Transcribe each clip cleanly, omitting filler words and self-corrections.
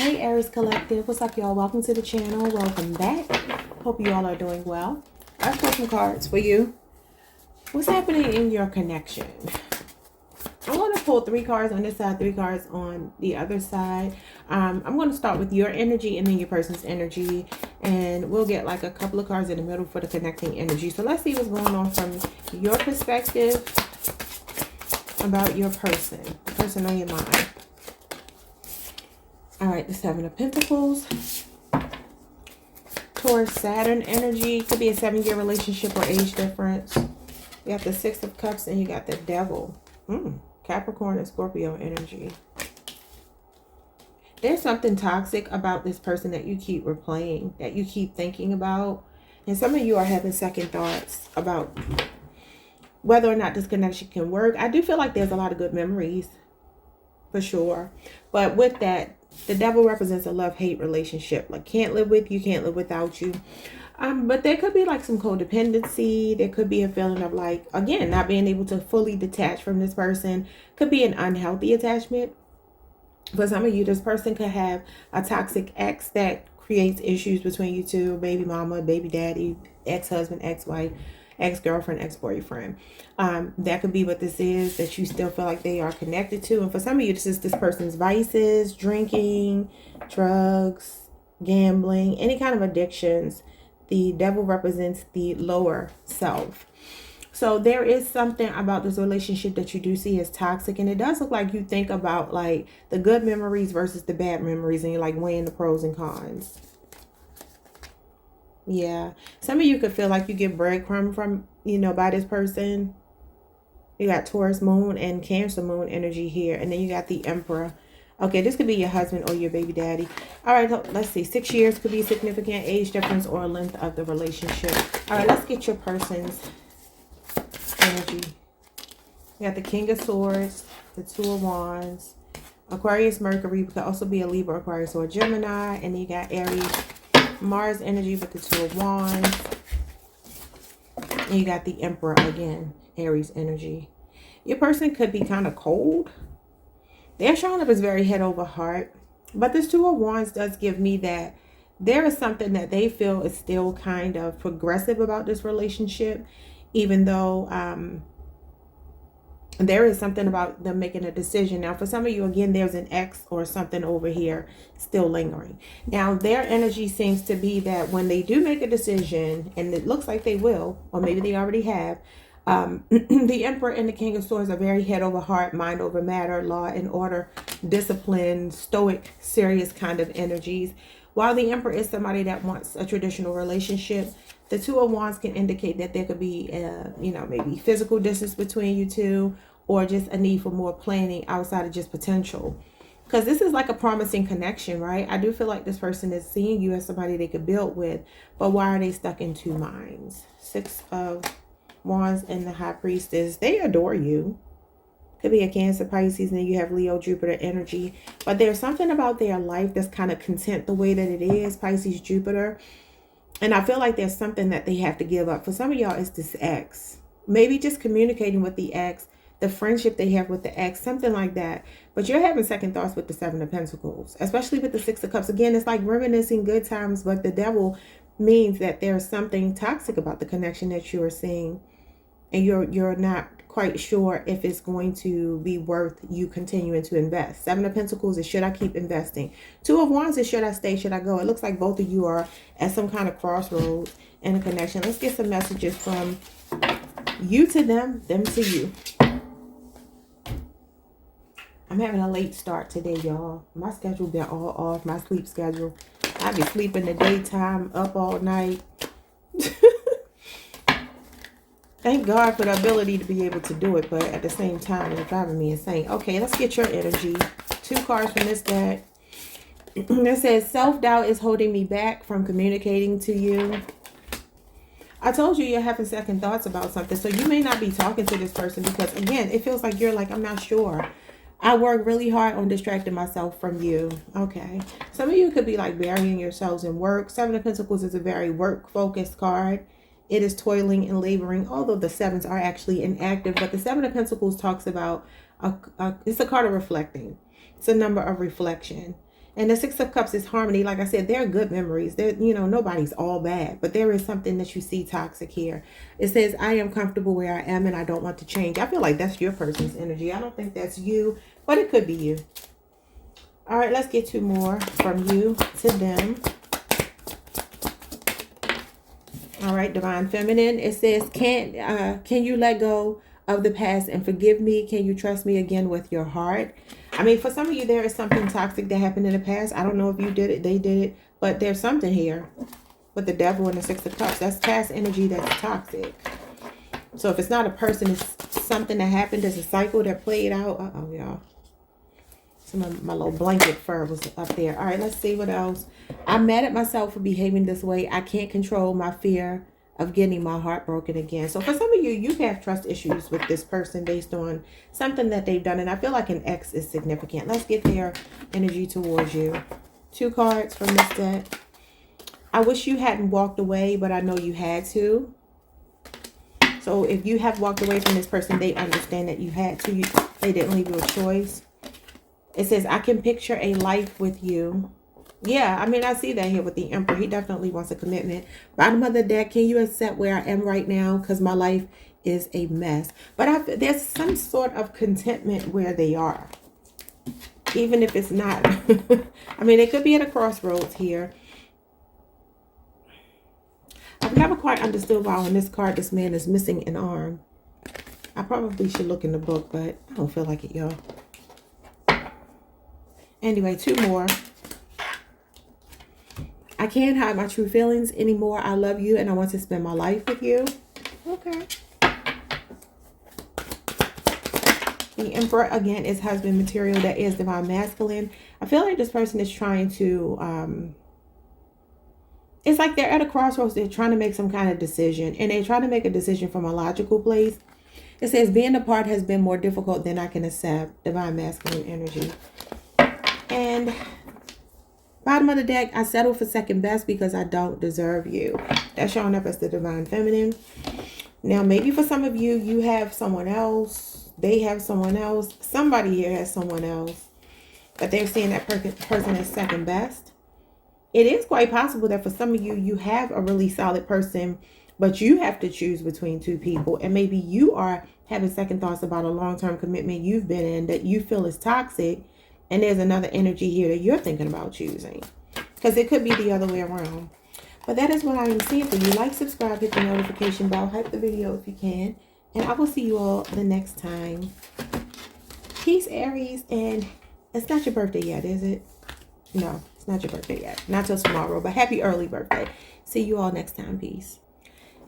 Hey Aries Collective, what's up y'all? Welcome to the channel. Welcome back. Hope you all are doing well. I've got some cards for you. What's happening in your connection? I'm going to pull 3 cards on this side, 3 cards on the other side. I'm going to start with your energy and then your person's energy. And we'll get like a couple of cards in the middle for the connecting energy. So let's see what's going on from your perspective about your person. The person on your mind. All right, the 7 of Pentacles. Taurus, Saturn energy. Could be a 7-year relationship or age difference. You got the 6 of Cups and you got the Devil. Capricorn and Scorpio energy. There's something toxic about this person that you keep replaying, that you keep thinking about. And some of you are having second thoughts about whether or not this connection can work. I do feel like there's a lot of good memories, for sure. But with that, the Devil represents a love-hate relationship. Like, can't live with you, can't live without you. But there could be like some codependency. There could be a feeling of like, again, not being able to fully detach from this person. Could be an unhealthy attachment. For some of you, this person could have a toxic ex that creates issues between you two. Baby mama, baby daddy, ex-husband, ex-wife, ex-girlfriend, ex-boyfriend. That could be what this is, that you still feel like they are connected to. And for some of you, this is this person's vices, drinking, drugs, gambling, any kind of addictions. The Devil represents the lower self. So there is something about this relationship that you do see as toxic. And it does look like you think about like the good memories versus the bad memories. And you're like weighing the pros and cons. Yeah. Some of you could feel like you get breadcrumb from, by this person. You got Taurus moon and Cancer moon energy here. And then you got the Emperor. Okay, this could be your husband or your baby daddy. All right, let's see. 6 years could be significant age difference or length of the relationship. All right, let's get your person's energy. You got the King of Swords, the 2 of Wands, Aquarius, Mercury. Could also be a Libra, Aquarius, or a Gemini. And then you got Aries, Mars energy with the 2 of Wands. And you got the Emperor again, Aries energy. Your person could be kind of cold. They're showing up as very head over heart. But this 2 of Wands does give me that there is something that they feel is still kind of progressive about this relationship. Even though there is something about them making a decision. Now, for some of you, again, there's an ex or something over here still lingering. Now, their energy seems to be that when they do make a decision, and it looks like they will, or maybe they already have, the Emperor and the King of Swords are very head over heart, mind over matter, law and order, discipline, stoic, serious kind of energies. While the Emperor is somebody that wants a traditional relationship, the 2 of Wands can indicate that there could be, maybe physical distance between you two, or just a need for more planning outside of just potential. Because this is like a promising connection, right? I do feel like this person is seeing you as somebody they could build with, but why are they stuck in 2 minds? 6 of Wands and the High Priestess, they adore you. Could be a Cancer, Pisces, and then you have Leo, Jupiter energy. But there's something about their life that's kind of content the way that it is, Pisces, Jupiter. And I feel like there's something that they have to give up. For some of y'all, it's this ex. Maybe just communicating with the ex, the friendship they have with the ex, something like that. But you're having second thoughts with the 7 of Pentacles, especially with the 6 of Cups. Again, it's like reminiscing good times, but the Devil means that there's something toxic about the connection that you are seeing. And you're not quite sure if it's going to be worth you continuing to invest. 7 of Pentacles is, should I keep investing? 2 of Wands is, should I stay? Should I go? It looks like both of you are at some kind of crossroads in a connection. Let's get some messages from you to them to you. I'm having a late start today, y'all. My schedule been all off, my sleep schedule. I be sleeping the daytime, up all night. Thank God for the ability to be able to do it, but at the same time, it's driving me insane. Okay, let's get your energy. 2 cards from this deck. It says, self-doubt is holding me back from communicating to you. I told you you're having second thoughts about something, so you may not be talking to this person because, again, it feels like you're like, I'm not sure. I work really hard on distracting myself from you. Okay. Some of you could be like burying yourselves in work. 7 of Pentacles is a very work-focused card. It is toiling and laboring, although the 7s are actually inactive. But the 7 of Pentacles talks about, it's a card of reflecting. It's a number of reflection. And the Six of Cups is harmony. Like I said, they're good memories. They're, you know, nobody's all bad, but there is something that you see toxic here. It says, I am comfortable where I am and I don't want to change. I feel like that's your person's energy. I don't think that's you, but it could be you. All right, let's get 2 more from you to them. All right, Divine Feminine. It says, can you let go of the past and forgive me? Can you trust me again with your heart? I mean, for some of you, there is something toxic that happened in the past. I don't know if you did it, they did it, but there's something here with the Devil and the Six of Cups. That's past energy that's toxic. So if it's not a person, it's something that happened. There's a cycle that played out. Uh-oh, y'all. Some of my little blanket fur was up there. All right, let's see what else. I'm mad at myself for behaving this way. I can't control my fear of getting my heart broken again. So for some of you, you have trust issues with this person based on something that they've done. And I feel like an ex is significant. Let's get their energy towards you. 2 cards from this deck. I wish you hadn't walked away, but I know you had to. So if you have walked away from this person, they understand that you had to. They didn't leave you a choice. It says, I can picture a life with you. Yeah, I mean, I see that here with the Emperor. He definitely wants a commitment. Bottom of the deck, can you accept where I am right now? Because my life is a mess. But there's some sort of contentment where they are. Even if it's not. I mean, it could be at a crossroads here. I've never quite understood why on this card, this man is missing an arm. I probably should look in the book, but I don't feel like it, y'all. Anyway, 2 more. I can't hide my true feelings anymore. I love you and I want to spend my life with you. Okay. The Emperor, again, is husband material. That is divine masculine. I feel like this person is trying to, it's like they're at a crossroads. They're trying to make some kind of decision. And they're trying to make a decision from a logical place. It says, being apart has been more difficult than I can accept. Divine masculine energy. And bottom of the deck, I settle for second best because I don't deserve you. That's showing up as the divine feminine. Now, maybe for some of you, you have someone else. They have someone else. Somebody here has someone else. But they're seeing that person as second best. It is quite possible that for some of you, you have a really solid person, but you have to choose between 2 people. And maybe you are having second thoughts about a long-term commitment you've been in that you feel is toxic. And there's another energy here that you're thinking about choosing. Because it could be the other way around. But that is what I am seeing for you. Like, subscribe, hit the notification bell, hype the video if you can. And I will see you all the next time. Peace, Aries. And it's not your birthday yet, is it? No, it's not your birthday yet. Not till tomorrow. But happy early birthday. See you all next time. Peace.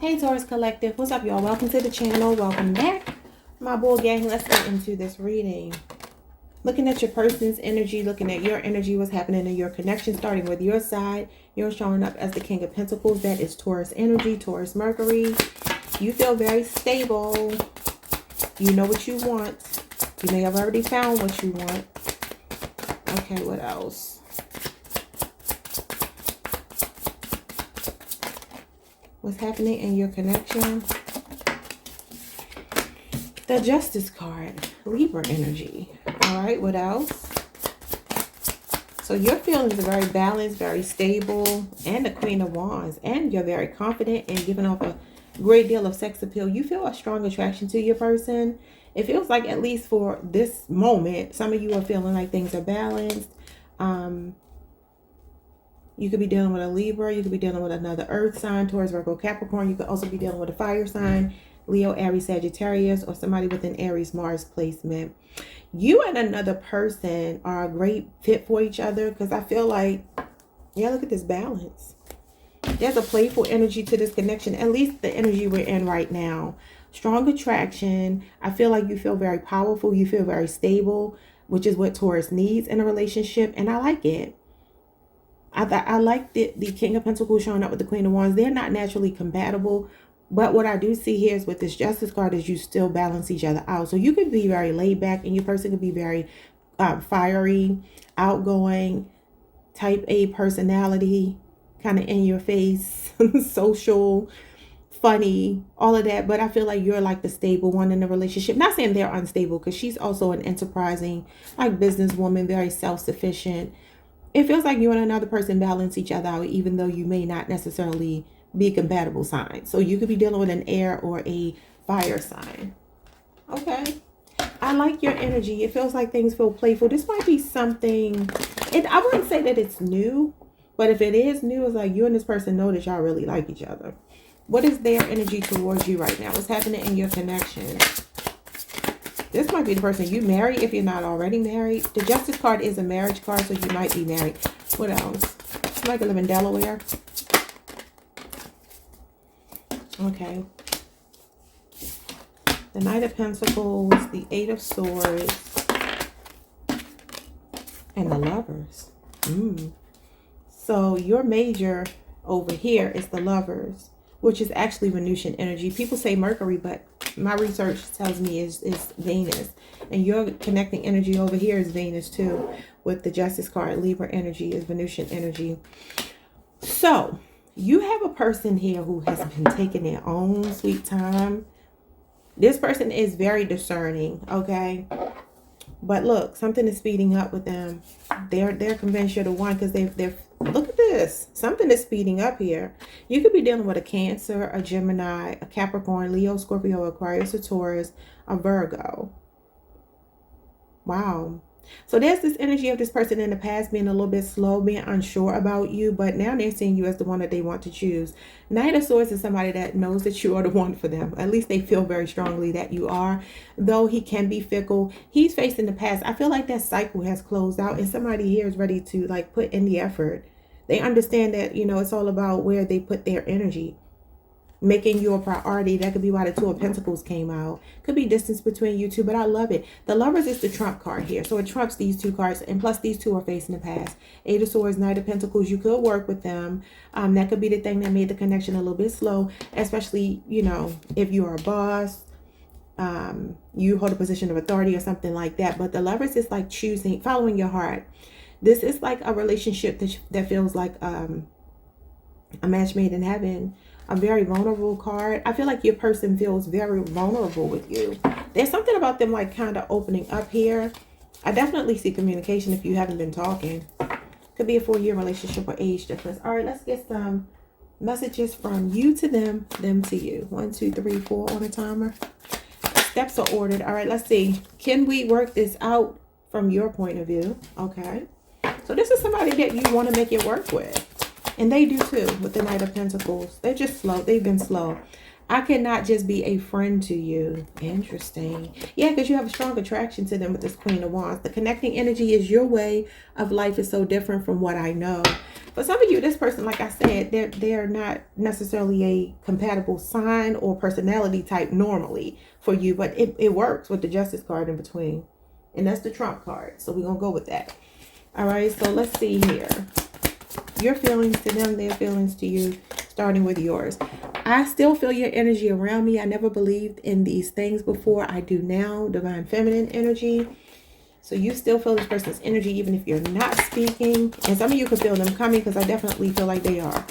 Hey, Taurus Collective. What's up, y'all? Welcome to the channel. Welcome back. My bull gang. Let's get into this reading. Looking at your person's energy, looking at your energy, what's happening in your connection, starting with your side. You're showing up as the King of Pentacles. That is Taurus energy, Taurus Mercury. You feel very stable. You know what you want. You may have already found what you want. Okay, what else? What's happening in your connection? The Justice card, Libra energy. All right, what else? So your feelings are very balanced, very stable, and the Queen of Wands. And you're very confident and giving off a great deal of sex appeal. You feel a strong attraction to your person. It feels like, at least for this moment, some of you are feeling like things are balanced. You could be dealing with a Libra. You could be dealing with another earth sign, Taurus, Virgo, Capricorn. You could also be dealing with a fire sign, Leo, Aries, Sagittarius, or somebody with an Aries, Mars placement. You and another person are a great fit for each other, because I feel like, yeah, look at this balance. There's a playful energy to this connection, at least the energy we're in right now. Strong attraction. I feel like you feel very powerful. You feel very stable, which is what Taurus needs in a relationship, and I like it. I like the King of Pentacles showing up with the Queen of Wands. They're not naturally compatible. But what I do see here is with this Justice card is you still balance each other out. So you could be very laid back and your person could be very fiery, outgoing, type A personality, kind of in your face, social, funny, all of that. But I feel like you're like the stable one in the relationship. Not saying they're unstable, because she's also an enterprising, like, businesswoman, very self-sufficient. it feels like you and another person balance each other out, even though you may not necessarily be compatible signs. So you could be dealing with an air or a fire sign. Okay. I like your energy. It feels like things feel playful. This might be something, I wouldn't say that it's new, but if it is new, it's like you and this person know that y'all really like each other. What is their energy towards you right now? What's happening in your connection? This might be the person you marry if you're not already married. The Justice card is a marriage card, so you might be married. What else? Somebody could live in Delaware. Okay. The Knight of Pentacles, the Eight of Swords, and the Lovers. So your major over here is the Lovers, which is actually Venusian energy. People say Mercury, but my research tells me is Venus. And your connecting energy over here is Venus too, with the Justice card. Libra energy is Venusian energy. So you have a person here who has been taking their own sweet time. This person is very discerning, okay? But look, something is speeding up with them. They're convinced you're the one because they're look at this. Something is speeding up here. You could be dealing with a Cancer, a Gemini, a Capricorn, Leo, Scorpio, Aquarius, a Taurus, a Virgo. Wow. So there's this energy of this person in the past being a little bit slow, being unsure about you, but now they're seeing you as the one that they want to choose. Knight of Swords is somebody that knows that you are the one for them. At least they feel very strongly that you are, though he can be fickle. He's facing the past. I feel like that cycle has closed out and somebody here is ready to like put in the effort. They understand that, you know, it's all about where they put their energy. Making you a priority. That could be why the Two of Pentacles came out. Could be distance between you two, but I love it. The Lovers is the trump card here. So it trumps these two cards. And plus these two are facing the past. Eight of Swords, Knight of Pentacles. You could work with them. That could be the thing that made the connection a little bit slow. Especially, you know, if you're a boss. You hold a position of authority or something like that. But the Lovers is like choosing, following your heart. This is like a relationship that feels like a match made in heaven. A very vulnerable card. I feel like your person feels very vulnerable with you. There's something about them like kind of opening up here. I definitely see communication if you haven't been talking. Could be a 4-year relationship or age difference. All right, let's get some messages from you to them, them to you. 1, 2, 3, 4 on a timer. Steps are ordered. All right, let's see. Can we work this out from your point of view? Okay. So this is somebody that you want to make it work with. And they do too with the Knight of Pentacles. They're just slow. They've been slow. I cannot just be a friend to you. Interesting. Yeah, because you have a strong attraction to them with this Queen of Wands. The connecting energy is your way of life is so different from what I know. For some of you, this person, like I said, they're not necessarily a compatible sign or personality type normally for you. But it works with the Justice card in between. And that's the Trump card. So we're going to go with that. All right, so let's see here. Your feelings to them, their feelings to you, starting with yours. I still feel your energy around me. I never believed in these things before. I do now. Divine feminine energy. So you still feel this person's energy even if you're not speaking. And some of you can feel them coming because I definitely feel like they are.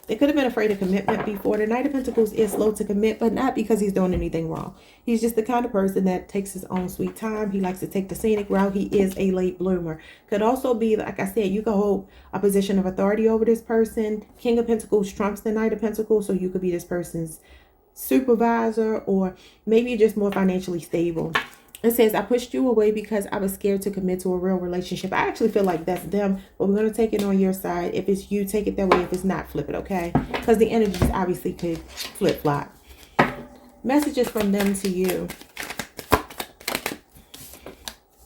They could have been afraid of commitment before. The Knight of Pentacles is slow to commit, but not because he's doing anything wrong. He's just the kind of person that takes his own sweet time. He likes to take the scenic route. He is a late bloomer. Could also be, like I said, you could hold a position of authority over this person. King of Pentacles trumps the Knight of Pentacles, so you could be this person's supervisor, or maybe you're just more financially stable. It says, I pushed you away because I was scared to commit to a real relationship. I actually feel like that's them, but we're going to take it on your side. If it's you, take it that way. If it's not, flip it, okay? Because the energies obviously could flip-flop. Messages from them to you.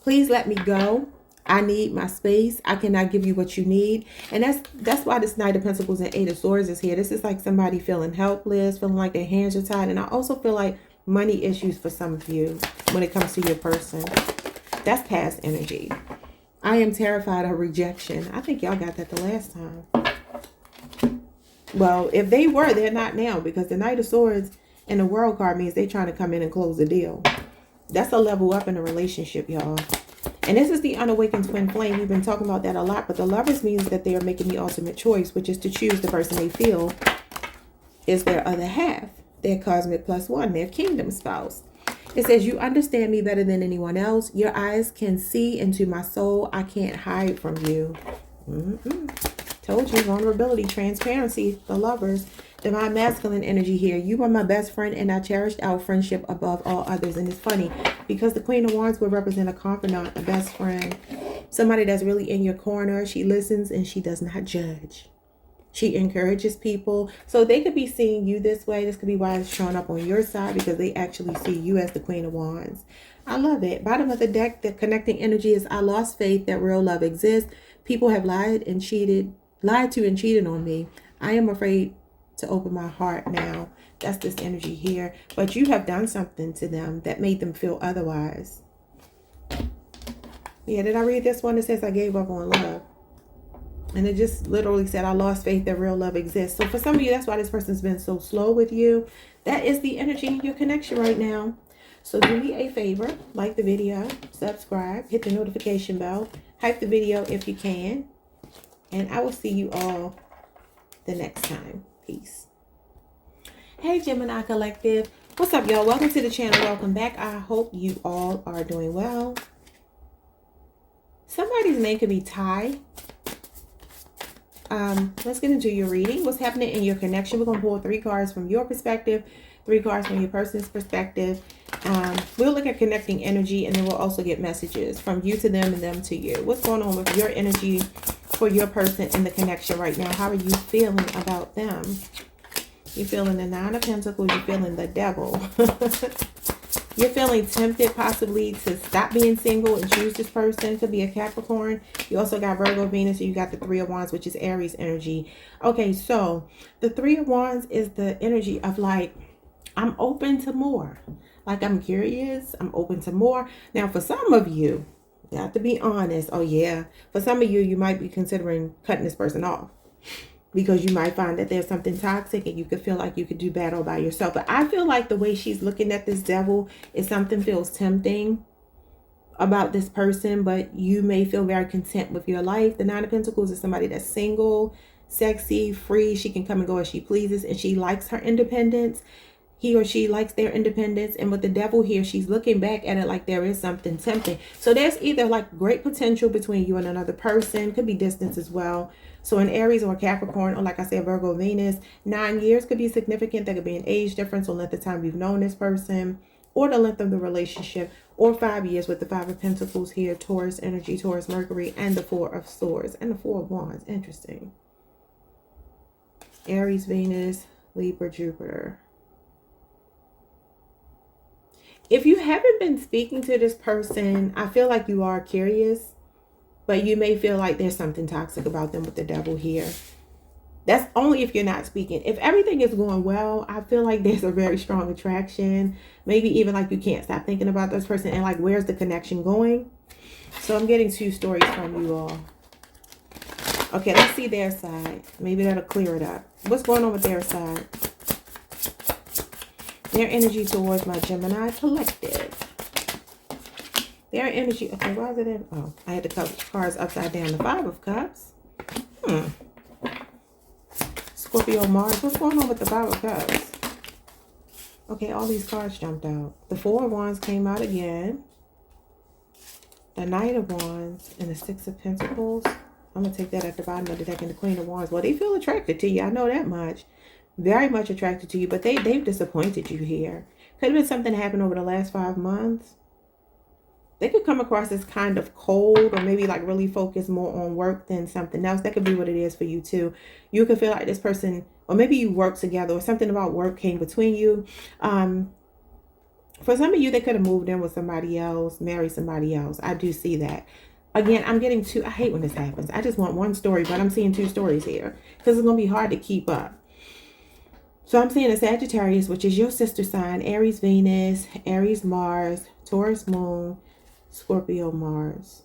Please let me go. I need my space. I cannot give you what you need. And that's why this Knight of Pentacles and Eight of Swords is here. This is like somebody feeling helpless, feeling like their hands are tied. And I also feel like money issues for some of you when it comes to your person. That's past energy. I am terrified of rejection. I think y'all got that the last time. Well, if they were, they're not now, because the Knight of Swords and the World card means they're trying to come in and close the deal. That's a level up in a relationship, y'all. And this is the unawakened twin flame. We've been talking about that a lot, but the Lovers means that they are making the ultimate choice, which is to choose the person they feel is their other half. Their cosmic plus one, their kingdom spouse. It says, you understand me better than anyone else. Your eyes can see into my soul. I can't hide from you. Told you, vulnerability, transparency, the lovers. Divine masculine energy here. You are my best friend and I cherished our friendship above all others. And it's funny because the Queen of Wands will represent a confidant, a best friend, somebody that's really in your corner. She listens and she does not judge. She encourages people. So they could be seeing you this way. This could be why it's showing up on your side, because they actually see you as the Queen of Wands. I love it. Bottom of the deck, the connecting energy is, I lost faith that real love exists. People have lied to and cheated on me. I am afraid to open my heart now. That's this energy here. But you have done something to them that made them feel otherwise. Yeah, did I read this one? It says, I gave up on love. And it just literally said, I lost faith that real love exists. So for some of you, that's why this person's been so slow with you. That is the energy in your connection right now. So do me a favor, like the video, subscribe, hit the notification bell, hype the video if you can. And I will see you all the next time. Peace. Hey, Gemini Collective. What's up, y'all? Welcome to the channel. Welcome back. I hope you all are doing well. Somebody's name could be Ty. Let's get into your reading. What's happening in your connection? We're going to pull 3 cards from your perspective, 3 cards from your person's perspective. We'll look at connecting energy, and then we'll also get messages from you to them and them to you. What's going on with your energy for your person in the connection right now? How are you feeling about them? You're feeling the 9 of Pentacles. You're feeling the Devil. You're feeling tempted possibly to stop being single and choose this person. Could be a Capricorn. You also got Virgo, Venus. So you got the 3 of Wands, which is Aries energy. Okay, so the 3 of Wands is the energy of like, I'm open to more. Like, I'm curious. I'm open to more. Now, for some of you, you have to be honest. Oh, yeah. For some of you, you might be considering cutting this person off, because you might find that there's something toxic and you could feel like you could do battle by yourself. But I feel like the way she's looking at this Devil is something feels tempting about this person, but you may feel very content with your life. The 9 of Pentacles is somebody that's single, sexy, free. She can come and go as she pleases, and she likes her independence. He or she likes their independence. And with the Devil here, she's looking back at it like there is something tempting. So there's either like great potential between you and another person. Could be distance as well. So an Aries or Capricorn, or like I said, Virgo, Venus, 9 years could be significant. There could be an age difference or length of time you've known this person, or the length of the relationship, or 5 years with the 5 of Pentacles here, Taurus energy, Taurus, Mercury, and the 4 of Swords, and the 4 of Wands. Interesting. Aries, Venus, Libra, Jupiter. If you haven't been speaking to this person, I feel like you are curious. But you may feel like there's something toxic about them with the Devil here. That's only if you're not speaking. If everything is going well, I feel like there's a very strong attraction. Maybe even like you can't stop thinking about this person, and like, where's the connection going? So I'm getting 2 stories from you all. Okay, let's see their side. Maybe that'll clear it up. What's going on with their side? Their energy towards my Gemini Collective. Their energy. Okay, why is it in? Oh, I had the cards upside down. The 5 of Cups. Scorpio, Mars. What's going on with the 5 of Cups? Okay, all these cards jumped out. The 4 of Wands came out again. The Knight of Wands and the 6 of Pentacles. I'm going to take that at the bottom of the deck, and the Queen of Wands. Well, they feel attracted to you. I know that much. Very much attracted to you, but they've disappointed you here. Could have been something that happened over the last 5 months. They could come across as kind of cold, or maybe like really focus more on work than something else. That could be what it is for you too. You could feel like this person, or maybe you work together, or something about work came between you. For some of you, they could have moved in with somebody else, married somebody else. I do see that. Again, I'm getting 2. I hate when this happens. I just want 1 story, but I'm seeing 2 stories here because it's going to be hard to keep up. So I'm seeing a Sagittarius, which is your sister sign, Aries, Venus, Aries, Mars, Taurus, Moon, Scorpio, Mars.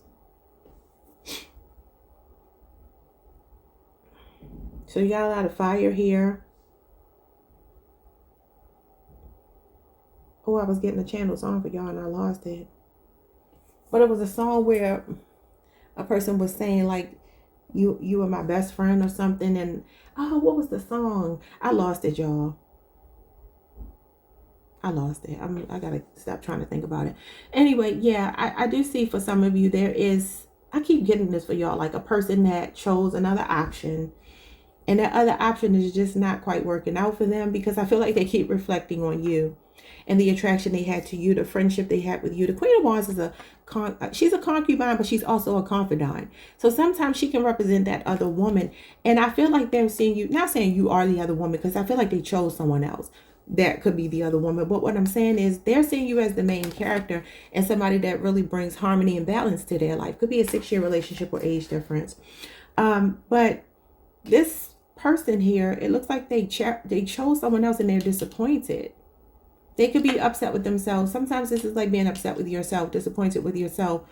So you got a lot of fire here. Oh, I was getting a channel song for y'all and I lost it. But it was a song where a person was saying like, you were my best friend or something. And oh, what was the song? I lost it, y'all. I lost it. I gotta stop trying to think about it. Anyway, yeah, I do see for some of you there is, I keep getting this for y'all, like a person that chose another option, and that other option is just not quite working out for them, because I feel like they keep reflecting on you and the attraction they had to you, the friendship they had with you. The Queen of Wands is she's a concubine, but she's also a confidant. So sometimes she can represent that other woman. And I feel like they're seeing you, not saying you are the other woman, because I feel like they chose someone else that could be the other woman. But what I'm saying is they're seeing you as the main character and somebody that really brings harmony and balance to their life. Could be a 6-year relationship or age difference. But this person here, it looks like they chose someone else and they're disappointed. They could be upset with themselves. Sometimes this is like being upset with yourself, disappointed with yourself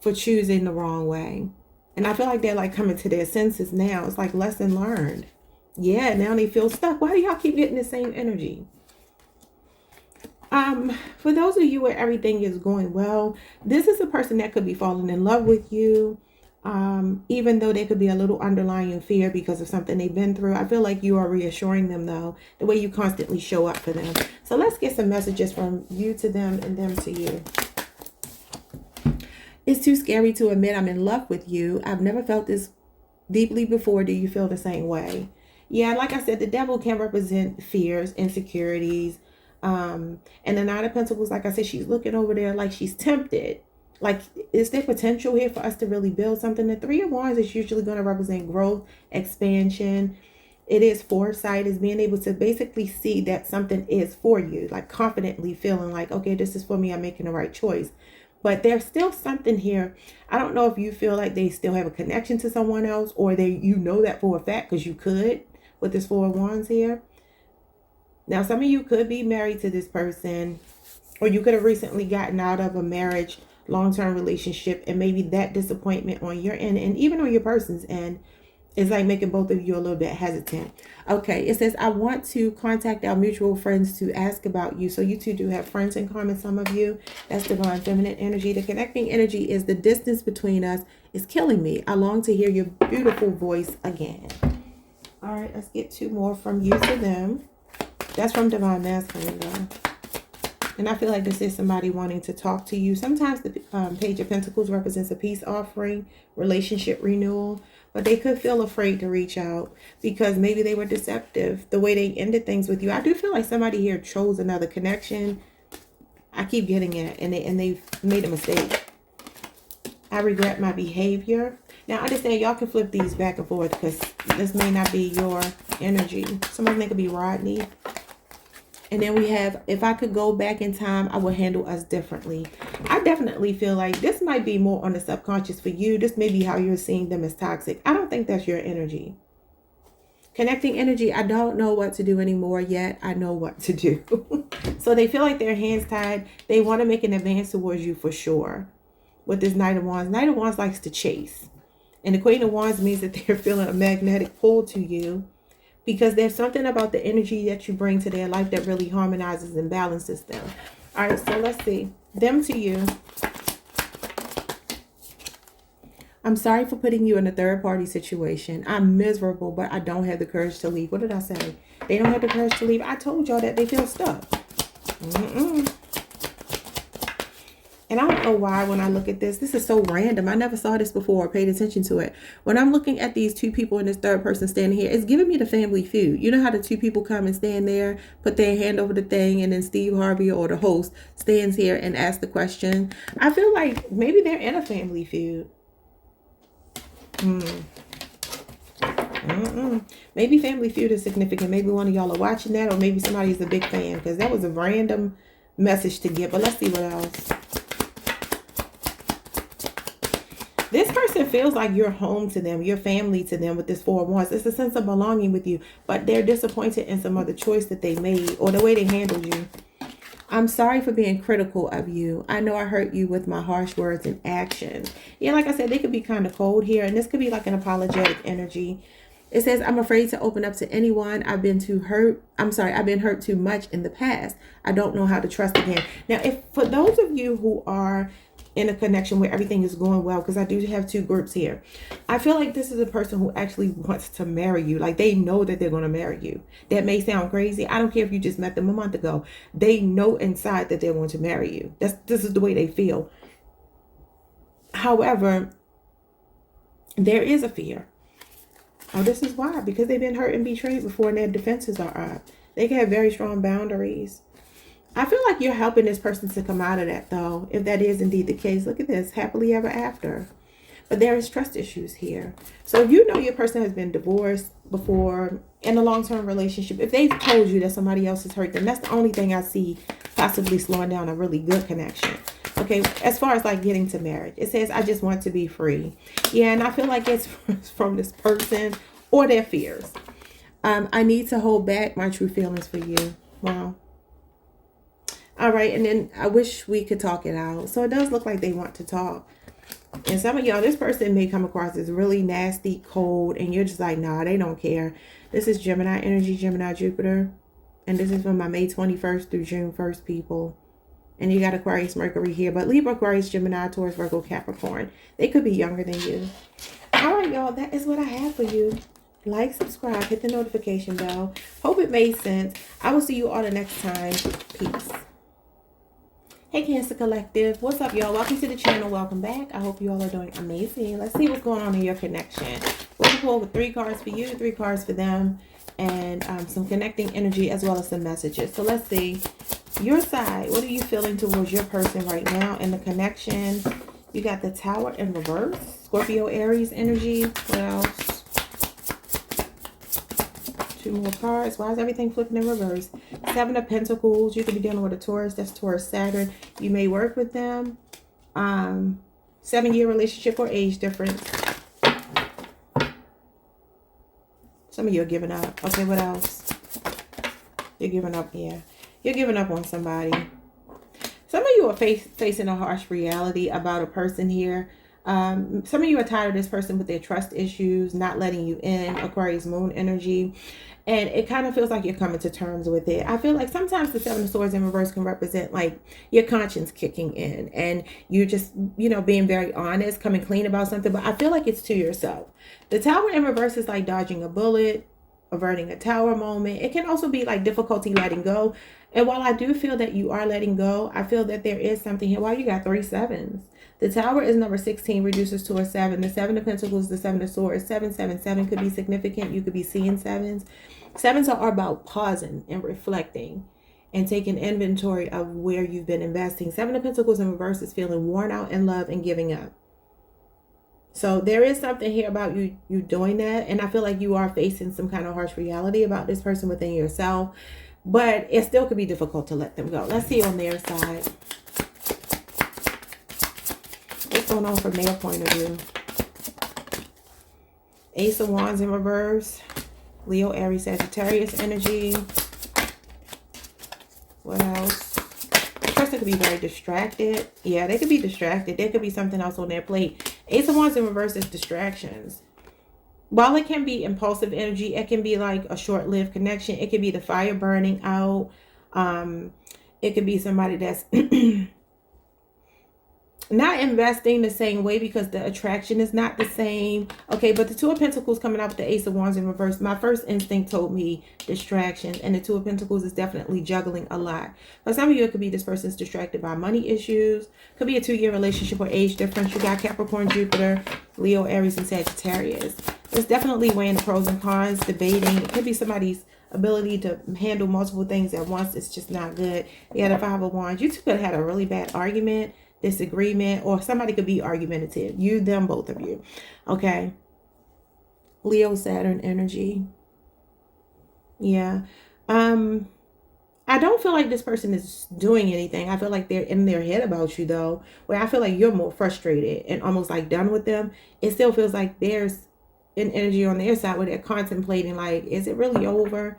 for choosing the wrong way. And I feel like they're like coming to their senses now. It's like lesson learned. Yeah, now they feel stuck. Why do y'all keep getting the same energy? For those of you where everything is going well, this is a person that could be falling in love with you. Even though there could be a little underlying fear because of something they've been through. I feel like you are reassuring them, though, the way you constantly show up for them. So let's get some messages from you to them and them to you. It's too scary to admit I'm in love with you. I've never felt this deeply before. Do you feel the same way? Yeah, like I said, the devil can represent fears, insecurities. And the Nine of Pentacles, like I said, she's looking over there like she's tempted. Like, is there potential here for us to really build something? The Three of Wands is usually going to represent growth, expansion. It is foresight, is being able to basically see that something is for you, like confidently feeling like, okay, this is for me, I'm making the right choice. But there's still something here. I don't know if you feel like they still have a connection to someone else, or you know that for a fact because you could with this Four of Wands here. Now, some of you could be married to this person, or you could have recently gotten out of a marriage, long-term relationship, and maybe that disappointment on your end and even on your person's end is like making both of you a little bit hesitant. Okay, it says, I want to contact our mutual friends to ask about you. So you two do have friends in common, some of you. That's divine feminine energy. The connecting energy is the distance between us is killing me. I long to hear your beautiful voice again. All right, let's get 2 more from you to them. That's from divine masculine, though. And I feel like this is somebody wanting to talk to you. Sometimes the Page of Pentacles represents a peace offering, relationship renewal. But they could feel afraid to reach out because maybe they were deceptive. The way they ended things with you. I do feel like somebody here chose another connection. I keep getting it. And they've made a mistake. I regret my behavior. Now, understand y'all can flip these back and forth because this may not be your energy. Some of them could be Rodney. And then we have, if I could go back in time, I would handle us differently. I definitely feel like this might be more on the subconscious for you. This may be how you're seeing them as toxic. I don't think that's your energy. Connecting energy, I don't know what to do anymore yet. I know what to do. So they feel like their hands tied. They want to make an advance towards you for sure. With this Knight of Wands. Knight of Wands likes to chase. And the Queen of Wands means that they're feeling a magnetic pull to you. Because there's something about the energy that you bring to their life that really harmonizes and balances them. All right, so let's see. Them to you. I'm sorry for putting you in a third-party situation. I'm miserable, but I don't have the courage to leave. What did I say? They don't have the courage to leave. I told y'all that they feel stuck. And I don't know why when I look at this is so random. I never saw this before or paid attention to it. When I'm looking at these 2 people and this third person standing here, it's giving me the Family Feud. You know how the 2 people come and stand there, put their hand over the thing, and then Steve Harvey or the host stands here and asks the question. I feel like maybe they're in a Family Feud. Maybe Family Feud is significant. Maybe one of y'all are watching that, or maybe somebody's a big fan, because that was a random message to give. But let's see what else. This person feels like you're home to them, you're family to them with this Four of Wands. It's a sense of belonging with you, but they're disappointed in some other choice that they made or the way they handled you. I'm sorry for being critical of you. I know I hurt you with my harsh words and actions. Yeah, like I said, they could be kind of cold here, and this could be like an apologetic energy. It says, I'm afraid to open up to anyone. I've been hurt too much in the past. I don't know how to trust again. Now, if for those of you who are in a connection where everything is going well, because I do have two groups here. I feel like this is a person who actually wants to marry you. Like, they know that they're going to marry you. That may sound crazy. I don't care if you just met them a month ago. They know inside that they're going to marry you. This is the way they feel. However, there is a fear. Oh, this is why. Because they've been hurt and betrayed before, and their defenses are up. They can have very strong boundaries. I feel like you're helping this person to come out of that, though, if that is indeed the case. Look at this, happily ever after. But there is trust issues here. So if you know your person has been divorced before in a long-term relationship, if they've told you that somebody else has hurt them, that's the only thing I see possibly slowing down a really good connection. Okay, as far as like getting to marriage, it says, I just want to be free. Yeah, and I feel like it's from this person or their fears. I need to hold back my true feelings for you. Wow. All right, and then I wish we could talk it out. So it does look like they want to talk. And some of y'all, this person may come across as really nasty, cold, and you're just like, nah, they don't care. This is Gemini energy, Gemini, Jupiter. And this is from my May 21st through June 1st, people. And you got Aquarius, Mercury here. But Libra, Aquarius, Gemini, Taurus, Virgo, Capricorn. They could be younger than you. All right, y'all, that is what I have for you. Like, subscribe, hit the notification bell. Hope it made sense. I will see you all the next time. Peace. Hey, Cancer Collective. What's up, y'all? Welcome to the channel. Welcome back. I hope you all are doing amazing. Let's see what's going on in your connection. We'll pull with 3 cards for you, 3 cards for them, and some connecting energy as well as some messages. So let's see. Your side, what are you feeling towards your person right now in the connection? You got the Tower in reverse. Scorpio, Aries energy. What else? 2 more cards. Why is everything flipping in reverse? 7 of Pentacles. You could be dealing with a Taurus. That's Taurus, Saturn. You may work with them. 7-year relationship or age difference. Some of you are giving up. Okay, what else? You're giving up, yeah. You're giving up on somebody. Some of you are facing a harsh reality about a person here. Some of you are tired of this person with their trust issues, not letting you in. Aquarius moon energy. And it kind of feels like you're coming to terms with it. I feel like sometimes the 7 of Swords in reverse can represent like your conscience kicking in. And you just, you know, being very honest, coming clean about something. But I feel like it's to yourself. The Tower in reverse is like dodging a bullet, averting a tower moment. It can also be like difficulty letting go. And while I do feel that you are letting go, I feel that there is something here. Wow, you got 3 sevens. The Tower is number 16, reduces to a 7. The 7 of Pentacles, the 7 of Swords, 777 could be significant. You could be seeing 7s. 7s are about pausing and reflecting and taking inventory of where you've been investing. 7 of Pentacles in reverse is feeling worn out in love and giving up. So there is something here about you doing that. And I feel like you are facing some kind of harsh reality about this person within yourself. But it still could be difficult to let them go. Let's see on their side. What's going on from their point of view? Ace of Wands in reverse. Leo, Aries, Sagittarius energy. What else? The person could be very distracted. Yeah, they could be distracted. There could be something else on their plate. Ace of Wands in reverse is distractions. While it can be impulsive energy, it can be like a short-lived connection. It could be the fire burning out. It could be somebody that's not investing the same way because the attraction is not the same. Okay, but the 2 of Pentacles coming out with the Ace of Wands in reverse, my first instinct told me distractions. And the 2 of Pentacles is definitely juggling a lot. For some of you, it could be this person's distracted by money issues. Could be a 2-year relationship or age difference. You got Capricorn, Jupiter, Leo, Aries, and Sagittarius. It's definitely weighing the pros and cons, debating. It could be somebody's ability to handle multiple things at once. It's just not good. Yeah, the 5 of Wands. You two could have had a really bad argument, disagreement, or somebody could be argumentative. You, them, both of you. Okay. Leo, Saturn energy. Yeah. I don't feel like this person is doing anything. I feel like they're in their head about you, though, where I feel like you're more frustrated and almost like done with them. It still feels like there's an energy on their side where they're contemplating, like, is it really over?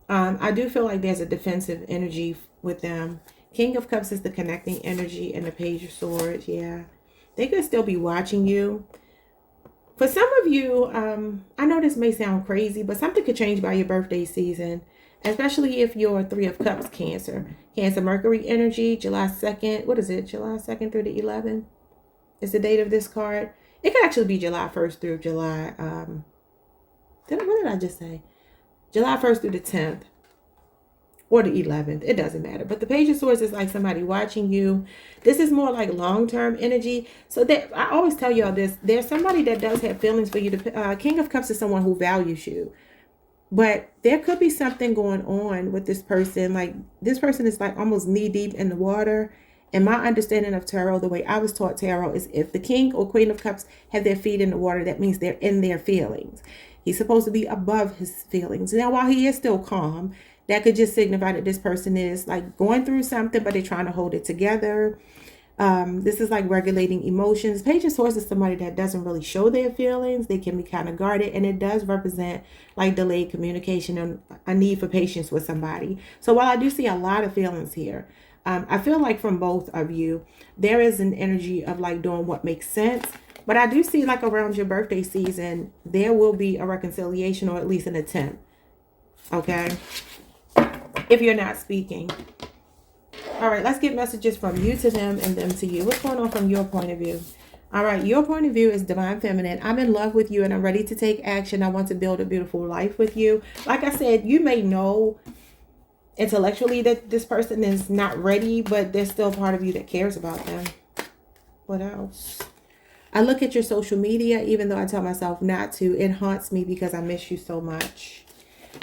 I do feel like there's a defensive energy with them. King of Cups is the connecting energy, and the Page of Swords. Yeah, they could still be watching you. For some of you, I know this may sound crazy, but something could change by your birthday season. especially if you're 3 of Cups Cancer. Cancer Mercury energy, July 2nd. What is it? July 2nd through the 11th is the date of this card. It could actually be July 1st through July, what did I just say? July 1st through the 10th. Or the 11th. It doesn't matter. But the Page of Swords is like somebody watching you. This is more like long-term energy. So that I always tell y'all this. There's somebody that does have feelings for you. King of Cups is someone who values you. But there could be something going on with this person. Like this person is like almost knee-deep in the water. And my understanding of tarot, the way I was taught tarot, is if the King or Queen of Cups have their feet in the water, that means they're in their feelings. He's supposed to be above his feelings. Now, while he is still calm, that could just signify that this person is like going through something, but they're trying to hold it together. This is like regulating emotions. Page of Swords is somebody that doesn't really show their feelings. They can be kind of guarded, and it does represent like delayed communication and a need for patience with somebody. So while I do see a lot of feelings here, I feel like from both of you, there is an energy of like doing what makes sense. But I do see like around your birthday season, there will be a reconciliation or at least an attempt. Okay. If you're not speaking. All right, let's get messages from you to them and them to you. What's going on from your point of view? All right, your point of view is Divine Feminine. I'm in love with you and I'm ready to take action. I want to build a beautiful life with you. Like I said, you may know intellectually that this person is not ready, but there's still part of you that cares about them. What else? I look at your social media, even though I tell myself not to. It haunts me because I miss you so much.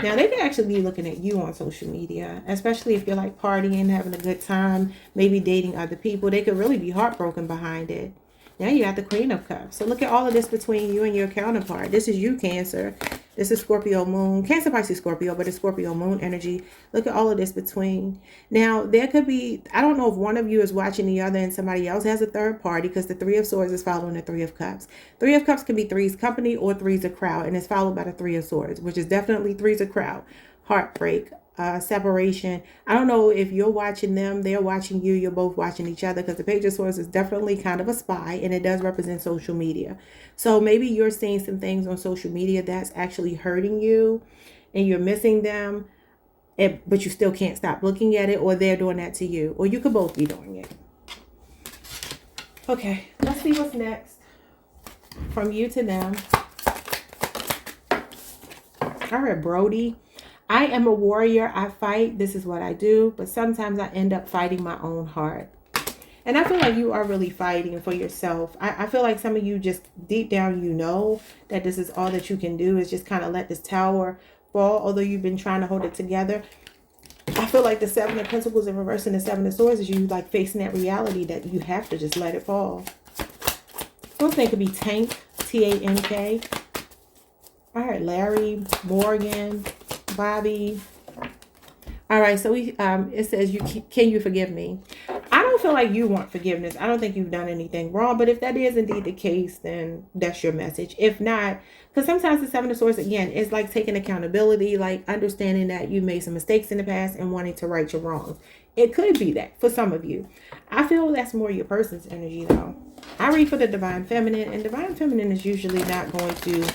Now, they could actually be looking at you on social media, especially if you're like partying, having a good time, maybe dating other people. They could really be heartbroken behind it. Now you got the Queen of Cups. So look at all of this between you and your counterpart. This is you, Cancer. This is Scorpio Moon. Cancer, Pisces, Scorpio, but it's Scorpio Moon energy. Look at all of this between. Now, there could be, I don't know if one of you is watching the other and somebody else has a third party, because the 3 of Swords is following the 3 of Cups. 3 of Cups can be three's company or three's a crowd, and it's followed by the 3 of Swords, which is definitely three's a crowd. Heartbreak, separation. I don't know if you're watching them, they're watching you, you're both watching each other, because the Page of Swords is definitely kind of a spy, and it does represent social media. So maybe you're seeing some things on social media that's actually hurting you and you're missing them, but you still can't stop looking at it, or they're doing that to you, or you could both be doing it. Okay, let's see what's next from you to them. All right, Brody. I am a warrior. I fight. This is what I do. But sometimes I end up fighting my own heart. And I feel like you are really fighting for yourself. I feel like some of you just deep down, you know that this is all that you can do, is just kind of let this tower fall. Although you've been trying to hold it together. I feel like the 7 of Pentacles in reverse and the 7 of Swords is you like facing that reality that you have to just let it fall. First thing could be Tank, T-A-N-K. All right, Larry, Morgan, Bobby. All right, so it says, can you forgive me? I don't feel like you want forgiveness. I don't think you've done anything wrong, but if that is indeed the case, then that's your message. If not, because sometimes the 7 of Swords, again, is like taking accountability, like understanding that you made some mistakes in the past and wanting to right your wrongs. It could be that for some of you. I feel that's more your person's energy, though. I read for the Divine Feminine, and Divine Feminine is usually not going to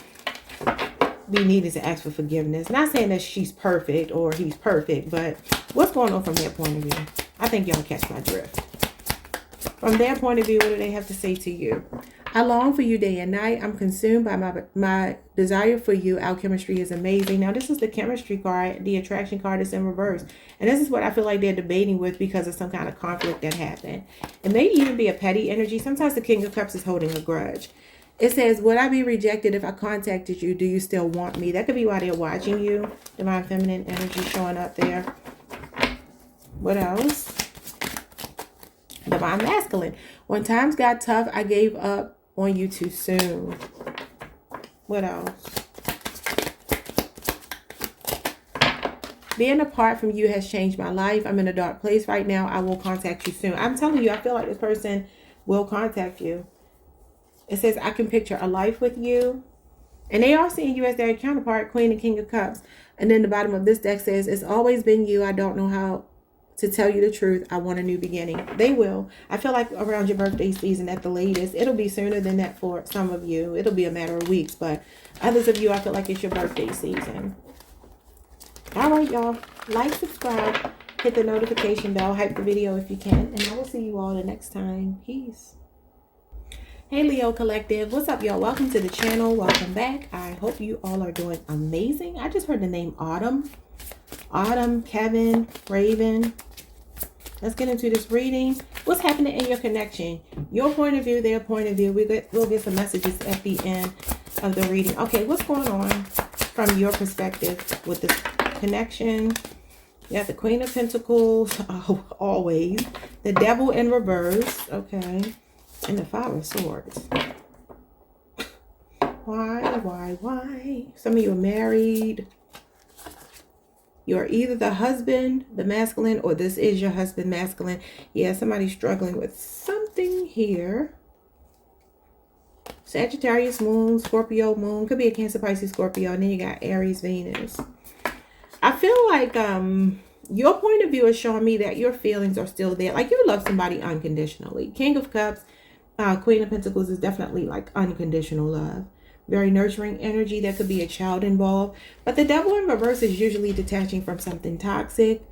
be needed to ask for forgiveness. Not saying that she's perfect or he's perfect, but what's going on from their point of view? I think y'all catch my drift. From their point of view, what do they have to say to you? I long for you day and night. I'm consumed by my desire for you. Our chemistry is amazing. Now, this is the chemistry card. The attraction card is in reverse. And this is what I feel like they're debating with because of some kind of conflict that happened. It may even be a petty energy. Sometimes the King of Cups is holding a grudge. It says, would I be rejected if I contacted you? Do you still want me? That could be why they're watching you. Divine Feminine energy showing up there. What else? Divine Masculine. When times got tough, I gave up on you too soon. What else? Being apart from you has changed my life. I'm in a dark place right now. I will contact you soon. I'm telling you, I feel like this person will contact you. It says, I can picture a life with you. And they are seeing you as their counterpart, Queen and King of Cups. And then the bottom of this deck says, it's always been you. I don't know how to tell you the truth. I want a new beginning. They will. I feel like around your birthday season at the latest. It'll be sooner than that for some of you. It'll be a matter of weeks. But others of you, I feel like it's your birthday season. All right, y'all. Like, subscribe, hit the notification bell, hype the video if you can, and I will see you all the next time. Peace. Hey, Leo Collective. What's up, y'all? Welcome to the channel. Welcome back. I hope you all are doing amazing. I just heard the name Autumn. Autumn, Kevin, Raven. Let's get into this reading. What's happening in your connection? Your point of view, their point of view. We'll get some messages at the end of the reading. Okay, what's going on from your perspective with this connection? You have the Queen of Pentacles, oh, always. The Devil in reverse, okay. And the Five of Swords. Why? Some of you are married. You're either the husband, the masculine, or this is your husband, masculine. Yeah, somebody's struggling with something here. Sagittarius moon, Scorpio moon. Could be a Cancer, Pisces, Scorpio. And then you got Aries, Venus. I feel like your point of view is showing me that your feelings are still there. Like you love somebody unconditionally. King of Cups, Queen of Pentacles is definitely like unconditional love. Very nurturing energy. There could be a child involved. But the Devil in reverse is usually detaching from something toxic.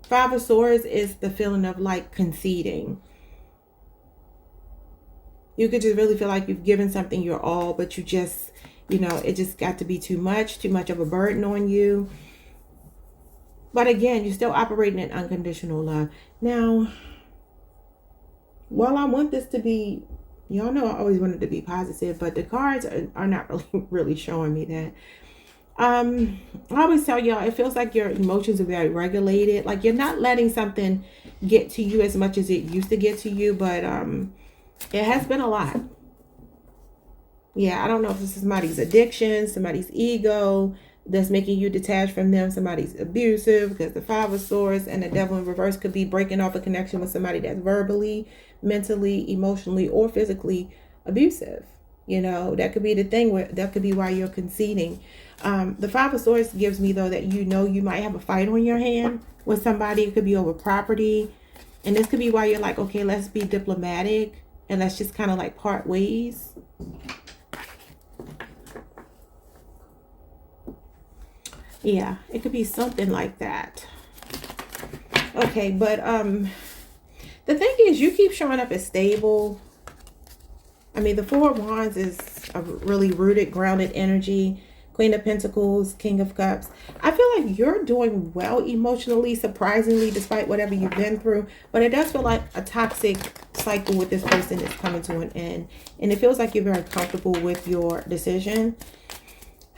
Five of Swords is the feeling of like conceding. You could just really feel like you've given something your all, but you just, you know, it just got to be too much of a burden on you. But again, you're still operating in unconditional love. Now, while I want this to be, y'all know I always wanted to be positive, but the cards are not really showing me that. I always tell y'all, it feels like your emotions are very regulated. Like you're not letting something get to you as much as it used to get to you, but it has been a lot. Yeah, I don't know if this is somebody's addiction, somebody's ego that's making you detach from them, somebody's abusive, because the Five of Swords and the Devil in reverse could be breaking off a connection with somebody that's verbally, mentally, emotionally, or physically abusive. You know, that could be the thing where that could be why you're conceding. The Five of Swords gives me, though, that you know you might have a fight on your hand with somebody. It could be over property. And this could be why you're like, okay, let's be diplomatic and let's just kind of like part ways. Yeah, it could be something like that. Okay, but the thing is, you keep showing up as stable. I mean, the Four of Wands is a really rooted, grounded energy. Queen of Pentacles, King of Cups. I feel like you're doing well emotionally, surprisingly, despite whatever you've been through. But it does feel like a toxic cycle with this person is coming to an end. And it feels like you're very comfortable with your decision.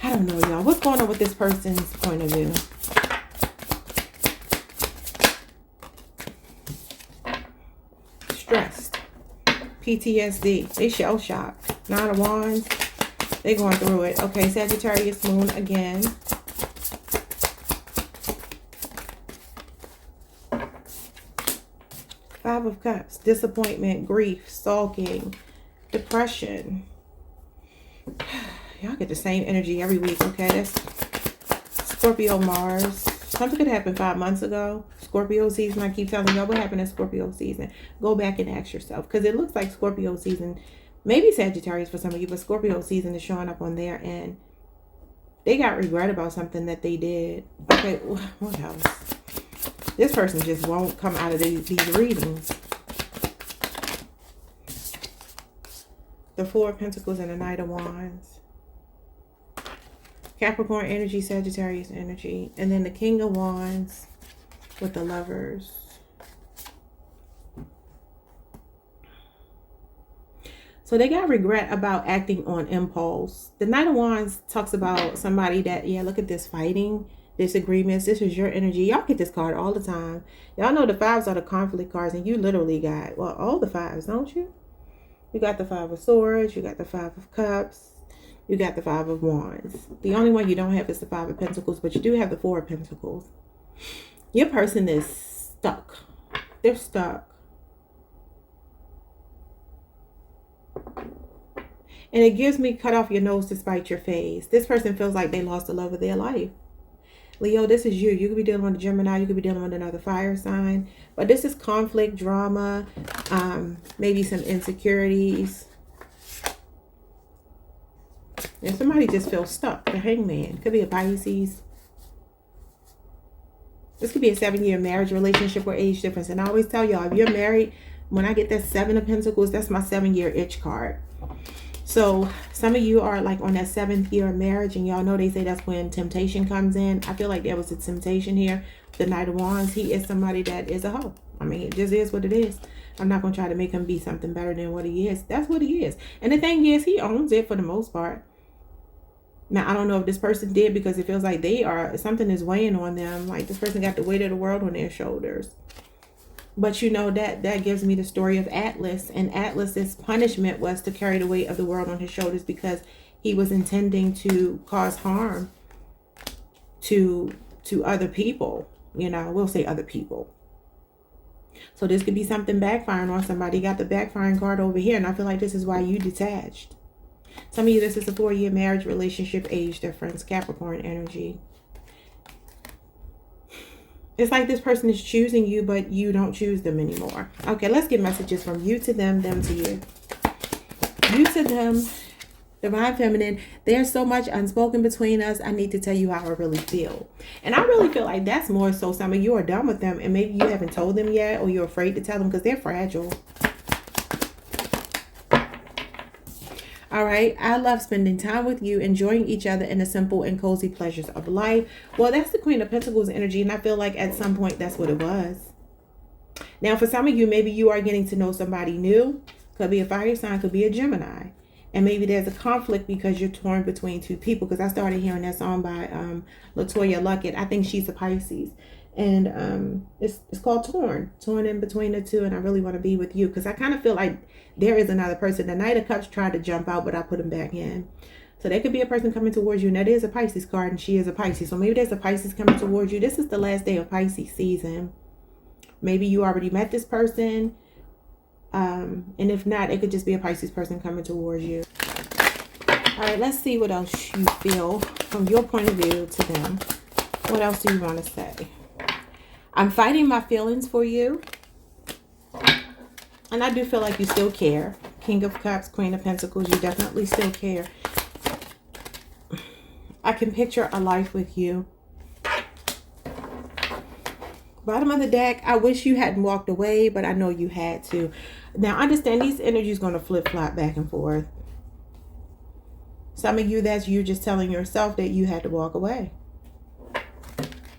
I don't know, y'all. What's going on with this person's point of view? Stressed. PTSD. They shell shocked. Nine of Wands. They going through it. Okay, Sagittarius moon again. Five of Cups. Disappointment, grief, sulking, depression. Y'all get the same energy every week, okay? That's Scorpio Mars. Something could happen 5 months ago. Scorpio season. I keep telling y'all what happened in Scorpio season. Go back and ask yourself. Because it looks like Scorpio season, maybe Sagittarius for some of you, but Scorpio season is showing up on their end. They got regret about something that they did. Okay, what else? This person just won't come out of these readings. The Four of Pentacles and the Knight of Wands. Capricorn energy, Sagittarius energy. And then the King of Wands with the Lovers. So they got regret about acting on impulse. The Knight of Wands talks about somebody that, yeah, look at this, fighting, disagreements. This is your energy. Y'all get this card all the time. Y'all know the fives are the conflict cards, and you literally got, well, all the fives, don't you? You got the Five of Swords. You got the Five of Cups. You got the Five of Wands. The only one you don't have is the Five of Pentacles, but you do have the Four of Pentacles. Your person is stuck. They're stuck. And it gives me cut off your nose to spite your face. This person feels like they lost the love of their life. Leo, this is you. You could be dealing with a Gemini. You could be dealing with another fire sign. But this is conflict, drama, maybe some insecurities. And somebody just feels stuck. The Hangman. Could be a Pisces. This could be a 7-year marriage relationship or age difference. And I always tell y'all, if you're married, when I get that 7 of Pentacles, that's my 7-year itch card. So some of you are like on that 7th year of marriage, and y'all know they say that's when temptation comes in. I feel like there was a temptation here. The Knight of Wands, he is somebody that is a hoe. I mean, it just is what it is. I'm not going to try to make him be something better than what he is. That's what he is. And the thing is, he owns it for the most part. Now, I don't know if this person did, because it feels like something is weighing on them. Like this person got the weight of the world on their shoulders. But you know, that gives me the story of Atlas. And Atlas's punishment was to carry the weight of the world on his shoulders, because he was intending to cause harm to other people. You know, we'll say other people. So this could be something backfiring on somebody. You got the backfiring card over here. And I feel like this is why you detached. Some of you, this is a 4-year marriage relationship, age difference, Capricorn energy. It's like this person is choosing you, but you don't choose them anymore. Okay, let's get messages from you to them to you. You to them, Divine Feminine. There's so much unspoken between us. I need to tell you how I really feel. And I really feel like that's more so some of you are done with them, and maybe you haven't told them yet, or you're afraid to tell them because they're fragile. All right. I love spending time with you, enjoying each other in the simple and cozy pleasures of life. Well, that's the Queen of Pentacles energy. And I feel like at some point that's what it was. Now, for some of you, maybe you are getting to know somebody new. Could be a fire sign, could be a Gemini. And maybe there's a conflict because you're torn between two people. Because I started hearing that song by LaToya Luckett. I think she's a Pisces. And it's called Torn in between the two. And I really want to be with you, because I kind of feel like there is another person. The Knight of Cups tried to jump out, but I put him back in. So there could be a person coming towards you, and that is a Pisces card, and she is a Pisces. So maybe there's a Pisces coming towards you. This is the last day of Pisces season. Maybe you already met this person, and if not, it could just be a Pisces person coming towards you. All right, let's see what else you feel from your point of view to them. What else do you want to say? I'm fighting my feelings for you. And I do feel like you still care. King of Cups, Queen of Pentacles, you definitely still care. I can picture a life with you. Bottom of the deck, I wish you hadn't walked away, but I know you had to. Now, understand these energies going to flip-flop back and forth. Some of you, that's you just telling yourself that you had to walk away.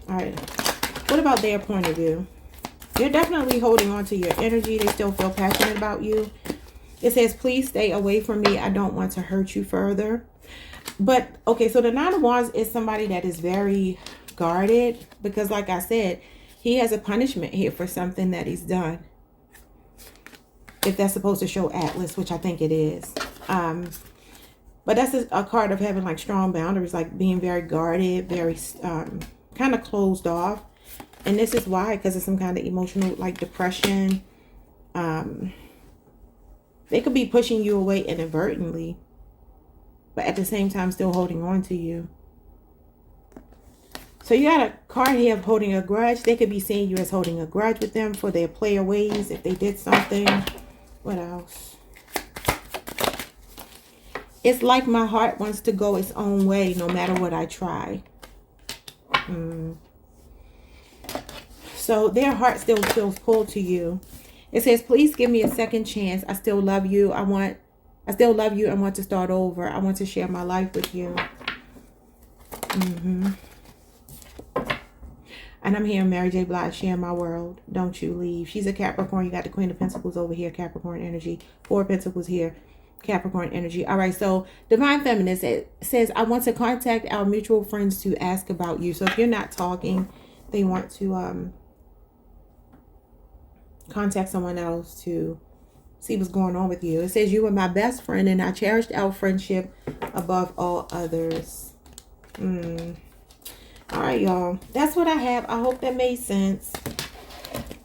All right. What about their point of view? You're definitely holding on to your energy. They still feel passionate about you. It says, please stay away from me. I don't want to hurt you further. But, okay, so the Nine of Wands is somebody that is very guarded. Because, like I said, he has a punishment here for something that he's done. If that's supposed to show Atlas, which I think it is. But that's a card of having, like, strong boundaries. Like, being very guarded, very kind of closed off. And this is why, because of some kind of emotional, like, depression. They could be pushing you away inadvertently, but at the same time still holding on to you. So you got a card here of holding a grudge. They could be seeing you as holding a grudge with them for their player ways, if they did something. What else? It's like my heart wants to go its own way no matter what I try. So their heart still feels pulled to you. It says, please give me a second chance. I still love you. I still love you and want to start over. I want to share my life with you. And I'm hearing Mary J. Blige, share my world. Don't you leave. She's a Capricorn. You got the Queen of Pentacles over here, Capricorn energy. 4 of Pentacles here, Capricorn energy. All right, so Divine Feminine says, I want to contact our mutual friends to ask about you. So if you're not talking, they want to contact someone else to see what's going on with you. It says, you were my best friend and I cherished our friendship above all others. All right, y'all. That's what I have. I hope that made sense.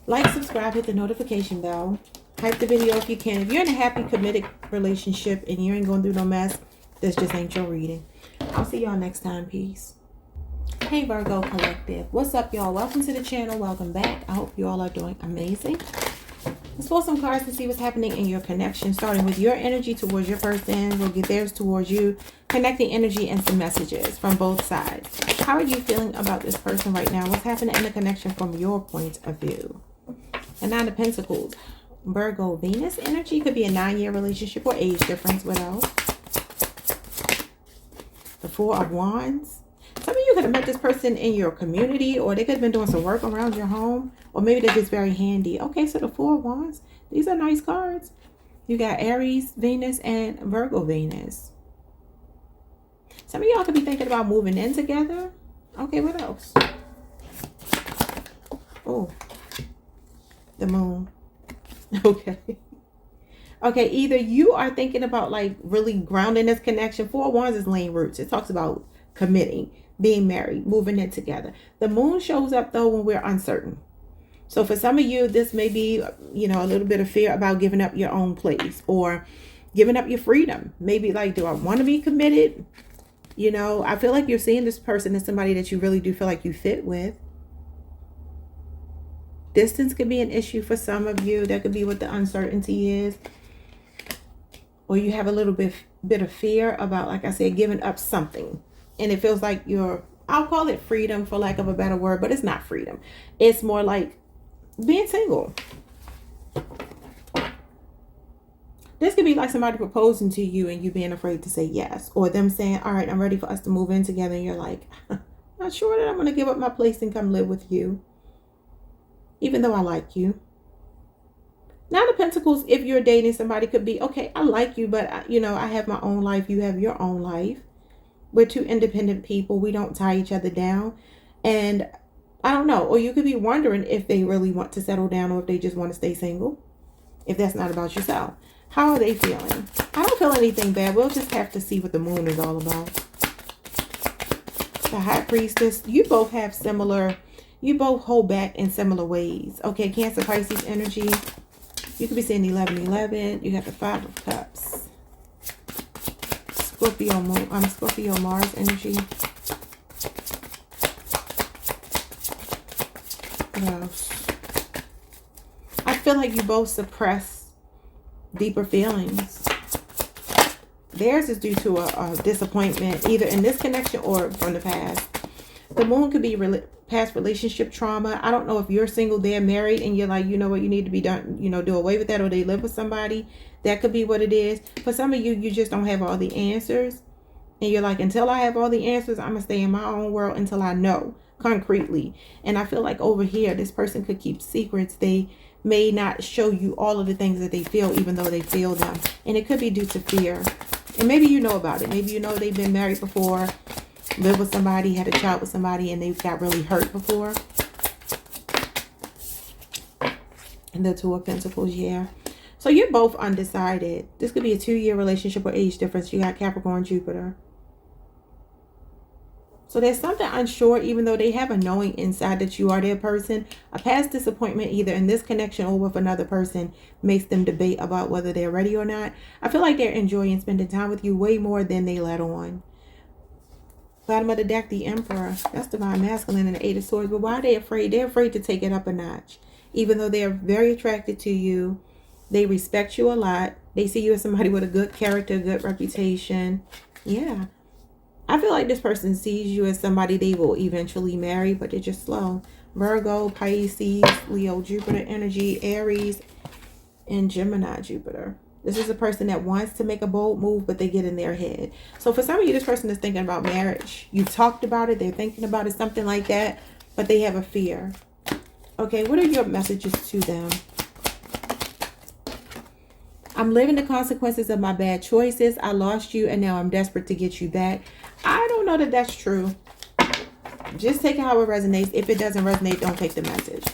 Like, subscribe, hit the notification bell. Hype the video if you can. If you're in a happy, committed relationship and you ain't going through no mess, this just ain't your reading. I'll see y'all next time. Peace. Hey, Virgo Collective. What's up, y'all? Welcome to the channel. Welcome back. I hope you all are doing amazing. Let's pull some cards to see what's happening in your connection, starting with your energy towards your person. We'll get theirs towards you. Connecting energy and some messages from both sides. How are you feeling about this person right now? What's happening in the connection from your point of view? And Nine of Pentacles. Virgo, Venus energy. Could be a 9-year relationship or age difference. What else? The Four of Wands. Some of you could have met this person in your community, or they could have been doing some work around your home, or maybe they're just very handy. Okay, so the Four of Wands. These are nice cards. You got Aries, Venus, and Virgo, Venus. Some of y'all could be thinking about moving in together. Okay, what else? Oh, the Moon. Okay. Okay, either you are thinking about like really grounding this connection. Four of Wands is laying roots. It talks about committing, being married, moving in together. The Moon shows up though when we're uncertain. So for some of you, this may be, you know, a little bit of fear about giving up your own place or giving up your freedom. Maybe like, do I want to be committed? You know, I feel like you're seeing this person as somebody that you really do feel like you fit with. Distance could be an issue for some of you. That could be what the uncertainty is. Or you have a little bit of fear about, like I said, giving up something. And it feels like I'll call it freedom for lack of a better word, but it's not freedom. It's more like being single. This could be like somebody proposing to you and you being afraid to say yes. Or them saying, all right, I'm ready for us to move in together. And you're like, not sure that I'm going to give up my place and come live with you, even though I like you. Nine of Pentacles, if you're dating somebody, could be, okay, I like you, but you know, I have my own life. You have your own life. We're two independent people. We don't tie each other down. And I don't know. Or you could be wondering if they really want to settle down or if they just want to stay single. If that's not about yourself. How are they feeling? I don't feel anything bad. We'll just have to see what the Moon is all about. The High Priestess, you both have similar, you both hold back in similar ways. Okay, Cancer, Pisces energy. You could be saying 11-11. You have the Five of Cups. Scorpio Moon, Scorpio Mars energy. What else? I feel like you both suppress deeper feelings. Theirs is due to a disappointment, either in this connection or from the past. The Moon could be past relationship trauma. I don't know if you're single, they're married, and you're like, you know what, you need to be done, you know, do away with that, or they live with somebody. That could be what it is. For some of you, you just don't have all the answers. And you're like, until I have all the answers, I'm going to stay in my own world until I know concretely. And I feel like over here, this person could keep secrets. They may not show you all of the things that they feel, even though they feel them. And it could be due to fear. And maybe you know about it. Maybe you know they've been married before, lived with somebody, had a child with somebody, and they got really hurt before. And the Two of Pentacles, yeah. So you're both undecided. This could be a 2-year relationship or age difference. You got Capricorn, Jupiter. So there's something unsure, even though they have a knowing inside that you are their person. A past disappointment, either in this connection or with another person, makes them debate about whether they're ready or not. I feel like they're enjoying spending time with you way more than they let on. Bottom of the deck, the Emperor. That's Divine Masculine and the Eight of Swords. But why are they afraid? They're afraid to take it up a notch. Even though they're very attracted to you. They respect you a lot. They see you as somebody with a good character, good reputation. Yeah. I feel like this person sees you as somebody they will eventually marry, but they're just slow. Virgo, Pisces, Leo, Jupiter energy, Aries, and Gemini, Jupiter. This is a person that wants to make a bold move, but they get in their head. So for some of you, this person is thinking about marriage. You've talked about it. They're thinking about it, something like that, but they have a fear. Okay, what are your messages to them? I'm living the consequences of my bad choices. I lost you, and now I'm desperate to get you back. I don't know that that's true. Just take it how it resonates. If it doesn't resonate, don't take the message.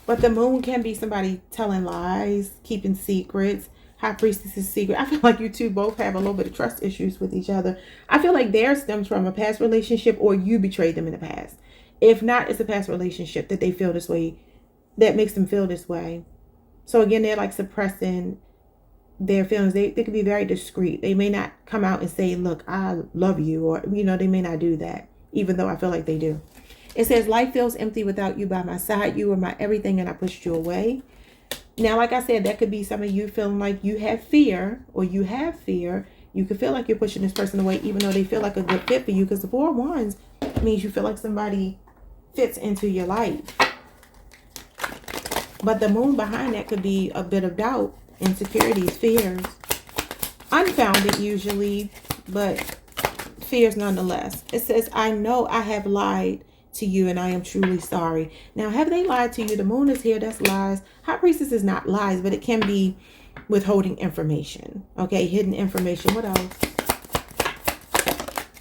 But the Moon can be somebody telling lies, keeping secrets. High Priestess is secret. I feel like you two both have a little bit of trust issues with each other. I feel like theirs stems from a past relationship, or you betrayed them in the past. If not, it's a past relationship that they feel this way, that makes them feel this way. So again, they're like suppressing their feelings. They could be very discreet. They may not come out and say, look, I love you, or, you know, they may not do that, even though I feel like they do. It says, life feels empty without you by my side. You were my everything and I pushed you away. Now, like I said, that could be some of you feeling like you have fear, or you have fear. You could feel like you're pushing this person away, even though they feel like a good fit for you, because the Four of Wands means you feel like somebody fits into your life. But the moon behind that could be a bit of doubt, insecurities, fears. Unfounded usually, but fears nonetheless. It says, I know I have lied to you and I am truly sorry. Now, have they lied to you? The moon is here. That's lies. High Priestess is not lies, but it can be withholding information. Okay, hidden information. What else?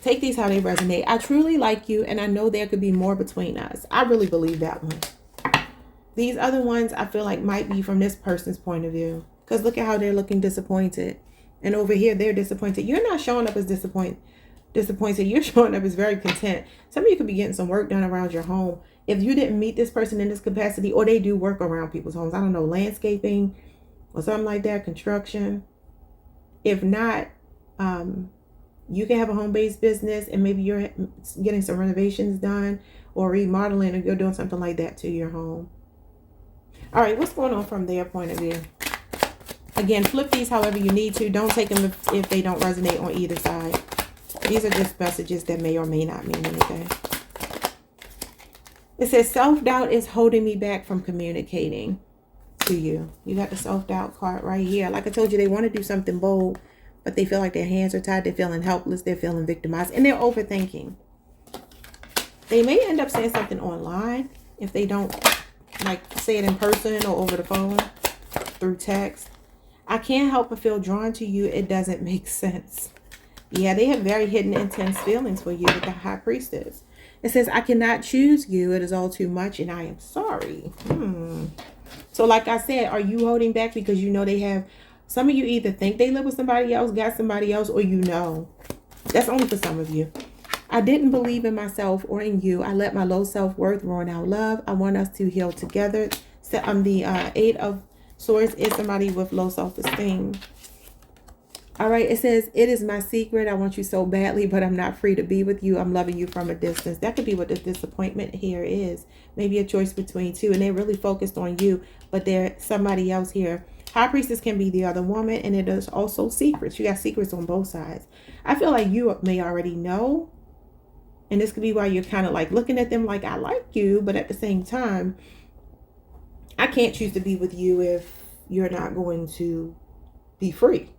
Take these how they resonate. I truly like you and I know there could be more between us. I really believe that one. These other ones I feel like might be from this person's point of view, because look at how they're looking disappointed. And over here, they're disappointed. You're not showing up as disappointed. You're showing up as very content. Some of you could be getting some work done around your home. If you didn't meet this person in this capacity, or they do work around people's homes, I don't know, landscaping or something like that, construction. If not, you can have a home-based business and maybe you're getting some renovations done or remodeling, or you're doing something like that to your home. All right, what's going on from their point of view? Again, flip these however you need to. Don't take them if they don't resonate on either side. These are just messages that may or may not mean anything. It says, self-doubt is holding me back from communicating to you. You got the self-doubt card right here. Like I told you, they want to do something bold, but they feel like their hands are tied. They're feeling helpless. They're feeling victimized. And they're overthinking. They may end up saying something online if they don't like say it in person or over the phone, through text. I can't help but feel drawn to you. It doesn't make sense. Yeah, they have very hidden, intense feelings for you with the High Priestess. It says, I cannot choose you. It is all too much and I am sorry. So like I said, are you holding back because you know they have, some of you either think they live with somebody else, got somebody else, or you know. That's only for some of you. I didn't believe in myself or in you. I let my low self-worth ruin our love. I want us to heal together. So the Eight of Swords is somebody with low self-esteem. All right, it says, it is my secret. I want you so badly, but I'm not free to be with you. I'm loving you from a distance. That could be what the disappointment here is. Maybe a choice between two, and they're really focused on you, but there's somebody else here. High Priestess can be the other woman, and it is also secrets. You got secrets on both sides. I feel like you may already know, and this could be why you're kind of like looking at them like, I like you, but at the same time, I can't choose to be with you if you're not going to be free.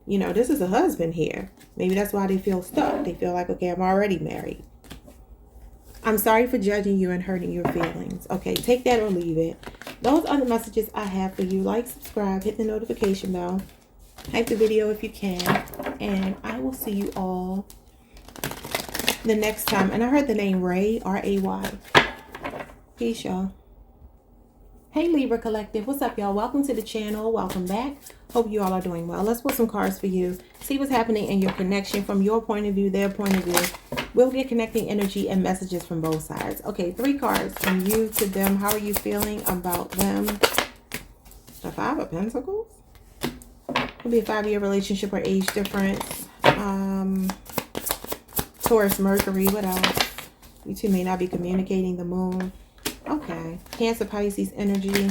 You know, this is a husband here. Maybe that's why they feel stuck. They feel like, okay, I'm already married. I'm sorry for judging you and hurting your feelings. Okay, take that or leave it. Those are the messages I have for you. Like, subscribe, hit the notification bell. Like the video if you can. And I will see you all the next time. And I heard the name Ray, R-A-Y. Peace, y'all. Hey, Libra Collective. What's up, y'all? Welcome to the channel. Welcome back. Hope you all are doing well. Let's put some cards for you. See what's happening in your connection from your point of view, their point of view. We'll get connecting energy and messages from both sides. Okay, 3 cards from you to them. How are you feeling about them? The 5 of Pentacles. Could be a 5-year relationship or age difference. Taurus, Mercury. What else? You two may not be communicating. The moon. Okay. Cancer, Pisces energy.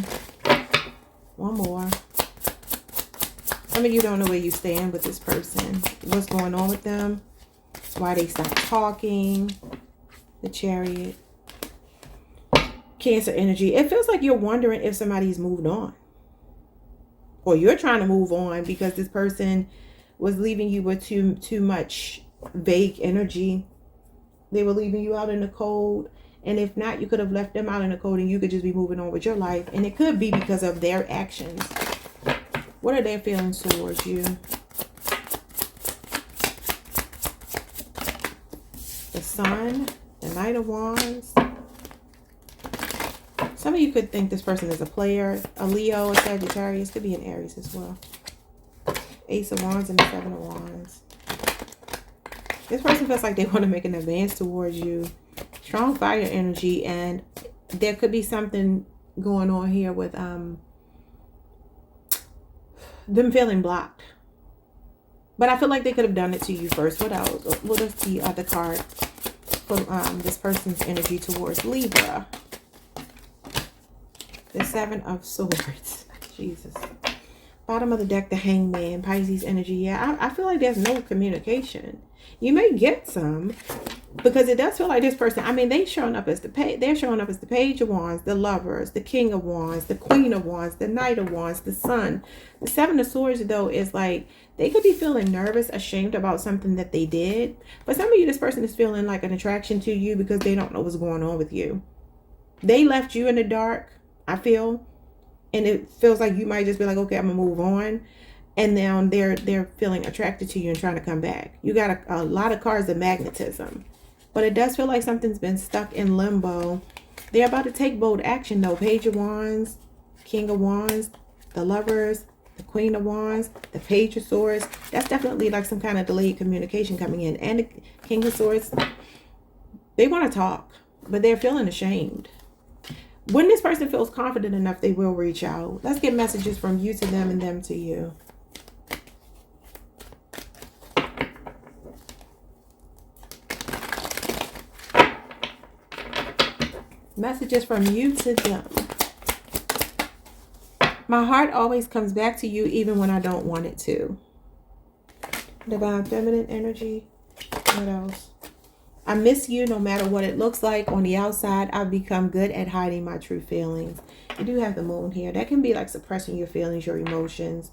One more. Some of you don't know where you stand with this person. What's going on with them? Why they stopped talking. The Chariot. Cancer energy. It feels like you're wondering if somebody's moved on. Or you're trying to move on because this person was leaving you with too much vague energy. They were leaving you out in the cold. And if not, you could have left them out in the cold and you could just be moving on with your life. And it could be because of their actions. What are their feelings towards you? The Sun, the Knight of Wands. Some of you could think this person is a player, a Leo, a Sagittarius, could be an Aries as well. Ace of Wands and the 7 of Wands. This person feels like they want to make an advance towards you. Strong fire energy, and there could be something going on here with them feeling blocked. But I feel like they could have done it to you first. What else? What is the other card? for this person's energy towards Libra. The Seven of Swords. Jesus. Bottom of the deck, the Hangman, Pisces energy. Yeah, I feel like there's no communication. You may get some, because it does feel like this person, I mean, they're showing up as the Page of Wands, the Lovers, the King of Wands, the Queen of Wands, the Knight of Wands, the Sun. The Seven of Swords, though, is like they could be feeling nervous, ashamed about something that they did. But some of you, this person is feeling like an attraction to you because they don't know what's going on with you. They left you in the dark, I feel. And it feels like you might just be like, okay, I'm going to move on. And now they're feeling attracted to you and trying to come back. You got a lot of cards of magnetism. But it does feel like something's been stuck in limbo. They're about to take bold action, though. Page of Wands, King of Wands, the Lovers, the Queen of Wands, the Page of Swords. That's definitely like some kind of delayed communication coming in. And the King of Swords, they want to talk, but they're feeling ashamed. When this person feels confident enough, they will reach out. Let's get messages from you to them and them to you. Messages from you to them. My heart always comes back to you even when I don't want it to. Divine Feminine energy. What else? I miss you no matter what it looks like. On the outside, I've become good at hiding my true feelings. You do have the Moon here. That can be like suppressing your feelings, your emotions.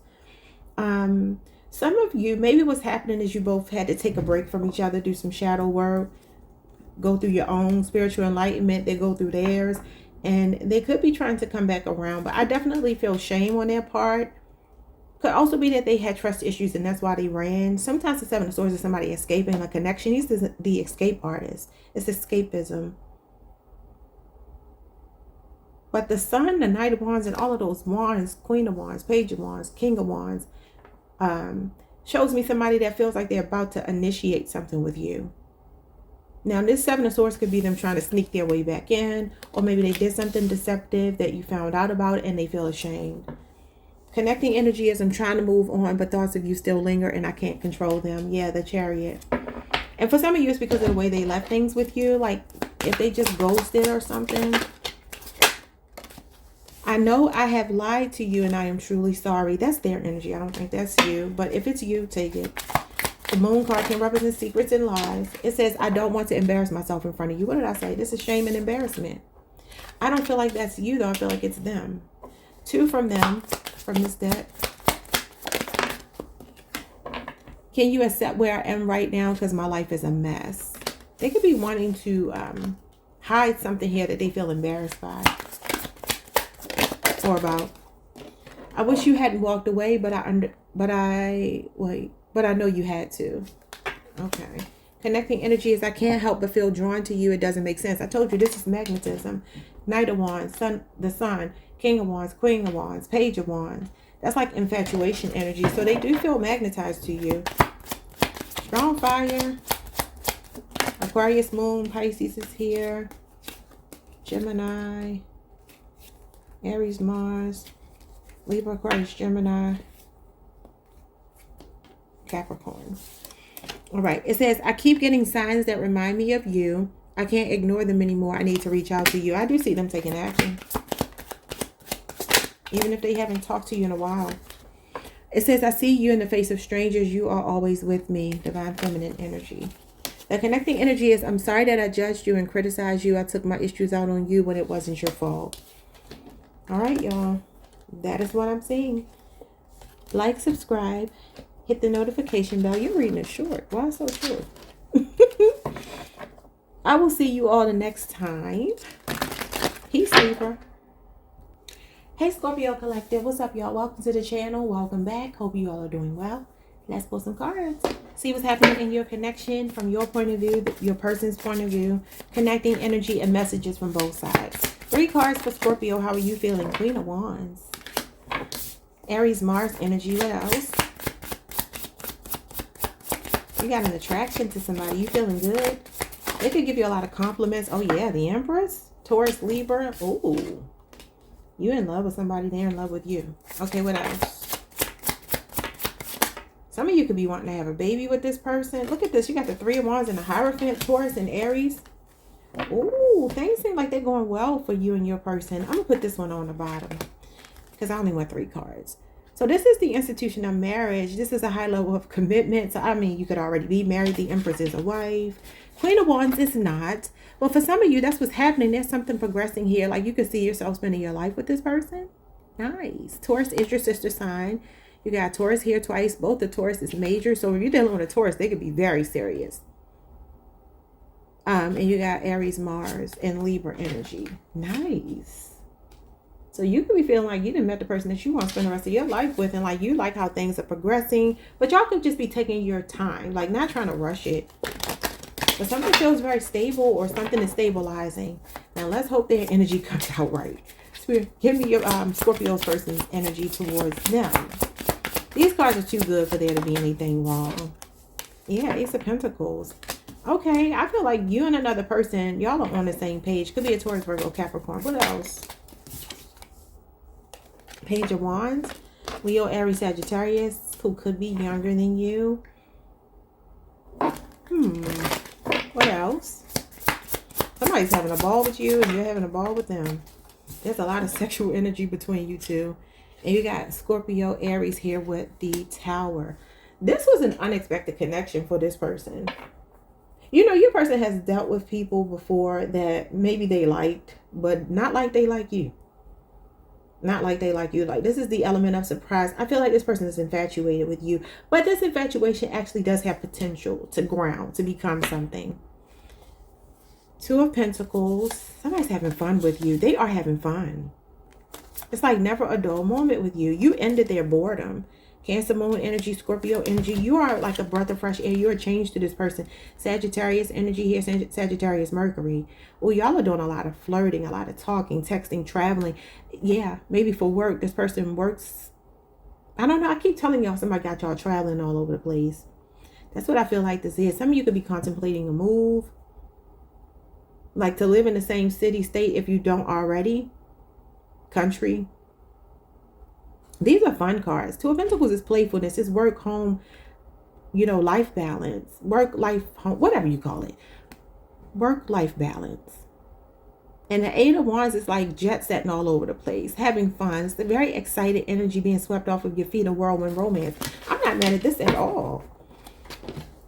Some of you, maybe what's happening is you both had to take a break from each other, do some shadow work, go through your own spiritual enlightenment. They go through theirs. And they could be trying to come back around. But I definitely feel shame on their part. Could also be that they had trust issues and that's why they ran. Sometimes the Seven of Swords is somebody escaping a connection. He's the escape artist. It's escapism. But the Sun, the Knight of Wands, and all of those Wands, Queen of Wands, Page of Wands, King of Wands, shows me somebody that feels like they're about to initiate something with you. Now, this Seven of Swords could be them trying to sneak their way back in. Or maybe they did something deceptive that you found out about and they feel ashamed. Connecting energy is I'm trying to move on, but thoughts of you still linger and I can't control them. Yeah, the Chariot. And for some of you, it's because of the way they left things with you. Like, if they just ghosted or something. I know I have lied to you and I am truly sorry. That's their energy. I don't think that's you. But if it's you, take it. The Moon card can represent secrets and lies. It says, I don't want to embarrass myself in front of you. What did I say? This is shame and embarrassment. I don't feel like that's you, though. I feel like it's them. Two from them, from this deck. Can you accept where I am right now? Because my life is a mess. They could be wanting to hide something here that they feel embarrassed by. Or about. I wish you hadn't walked away, but I know you had to. Okay. Connecting energy is I can't help but feel drawn to you. It doesn't make sense. I told you this is magnetism. Knight of Wands, the Sun, King of Wands, Queen of Wands, Page of Wands. That's like infatuation energy. So they do feel magnetized to you. Strong fire. Aquarius Moon, Pisces is here. Gemini. Aries Mars. Libra, Aquarius, Gemini. Capricorn. All right. It says, I keep getting signs that remind me of you. I can't ignore them anymore. I need to reach out to you. I do see them taking action. Even if they haven't talked to you in a while. It says, I see you in the face of strangers. You are always with me. Divine Feminine energy. The connecting energy is, I'm sorry that I judged you and criticized you. I took my issues out on you when it wasn't your fault. All right, y'all. That is what I'm seeing. Like, subscribe. Hit the notification bell. You're reading it short. Why so short? I will see you all the next time. Peace, Libra. Hey, Scorpio Collective. What's up, y'all? Welcome to the channel. Welcome back. Hope you all are doing well. Let's pull some cards. See what's happening in your connection from your point of view, your person's point of view. Connecting energy and messages from both sides. 3 cards for Scorpio. How are you feeling? Queen of Wands. Aries Mars energy. What else? You got an attraction to somebody. You feeling good? They could give you a lot of compliments. Oh, yeah. The Empress. Taurus, Libra. Ooh. You in love with somebody. They're in love with you. Okay, what else? Some of you could be wanting to have a baby with this person. Look at this. You got the 3 of Wands and the Hierophant, Taurus, and Aries. Ooh, things seem like they're going well for you and your person. I'm going to put this one on the bottom because I only want 3 cards. So this is the institution of marriage. This is a high level of commitment. So, I mean, you could already be married. The Empress is a wife. Queen of Wands is not. But for some of you, that's what's happening. There's something progressing here. Like you could see yourself spending your life with this person. Nice. Taurus is your sister sign. You got Taurus here twice. Both the Taurus is major. So if you're dealing with a Taurus, they could be very serious. And you got Aries, Mars, and Libra energy. Nice. So you could be feeling like you didn't met the person that you want to spend the rest of your life with, and like you like how things are progressing, but y'all could just be taking your time, like not trying to rush it. But something feels very stable or something is stabilizing. Now let's hope their energy comes out right. Spirit, give me your Scorpio's person's energy towards them. These cards are too good for there to be anything wrong. Yeah, Ace of Pentacles. Okay, I feel like you and another person, y'all are on the same page. Could be a Taurus, Virgo, Capricorn. What else? Page of Wands, Leo, Aries, Sagittarius, who could be younger than you. What else? Somebody's having a ball with you and you're having a ball with them. There's a lot of sexual energy between you two. And you got Scorpio, Aries here with the Tower. This was an unexpected connection for this person. You know, your person has dealt with people before that maybe they liked, but not like they like you. Not like they like you. Like, this is the element of surprise. I feel like this person is infatuated with you, but this infatuation actually does have potential to ground, to become something. 2 of Pentacles. Somebody's having fun with you. They are having fun. It's like never a dull moment with you. You ended their boredom. Cancer, Moon energy, Scorpio energy. You are like a breath of fresh air. You're a change to this person. Sagittarius energy here, Sagittarius Mercury. Well, y'all are doing a lot of flirting, a lot of talking, texting, traveling. Yeah, maybe for work. This person works. I don't know. I keep telling y'all somebody got y'all traveling all over the place. That's what I feel like this is. Some of you could be contemplating a move. Like to live in the same city, state if you don't already. Country. These are fun cards. 2 of Pentacles is playfulness. It's work, home, you know, life balance. Work, life, home, whatever you call it. Work-life balance. And the 8 of Wands is like jet setting all over the place. Having fun. It's the very excited energy being swept off of your feet. A whirlwind romance. I'm not mad at this at all.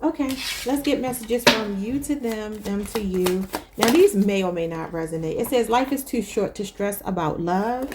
Okay, let's get messages from you to them, them to you. Now, these may or may not resonate. It says, life is too short to stress about love.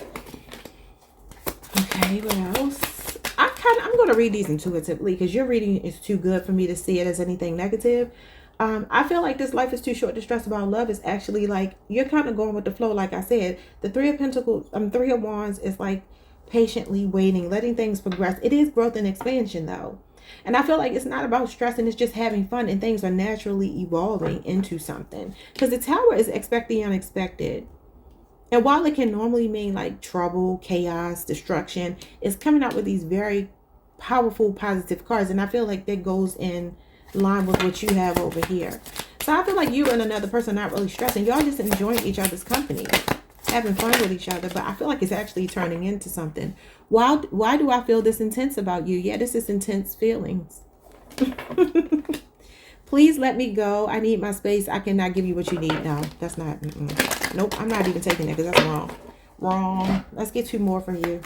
Okay, what else? I'm going to read these intuitively because your reading is too good for me to see it as anything negative. I feel like this life is too short to stress about love is actually like, you're kind of going with the flow. Like I said, the 3 of Pentacles, 3 of Wands is like patiently waiting, letting things progress. It is growth and expansion though. And I feel like it's not about stressing, it's just having fun and things are naturally evolving into something. Because the Tower is expect the unexpected. And while it can normally mean like trouble, chaos, destruction, it's coming out with these very powerful, positive cards. And I feel like that goes in line with what you have over here. So I feel like you and another person are not really stressing. Y'all just enjoying each other's company, having fun with each other. But I feel like it's actually turning into something. Why do I feel this intense about you? Yeah, this is intense feelings. Please let me go. I need my space. I cannot give you what you need. No, that's not. Nope, I'm not even taking that because that's wrong. Wrong. Let's get 2 more from you.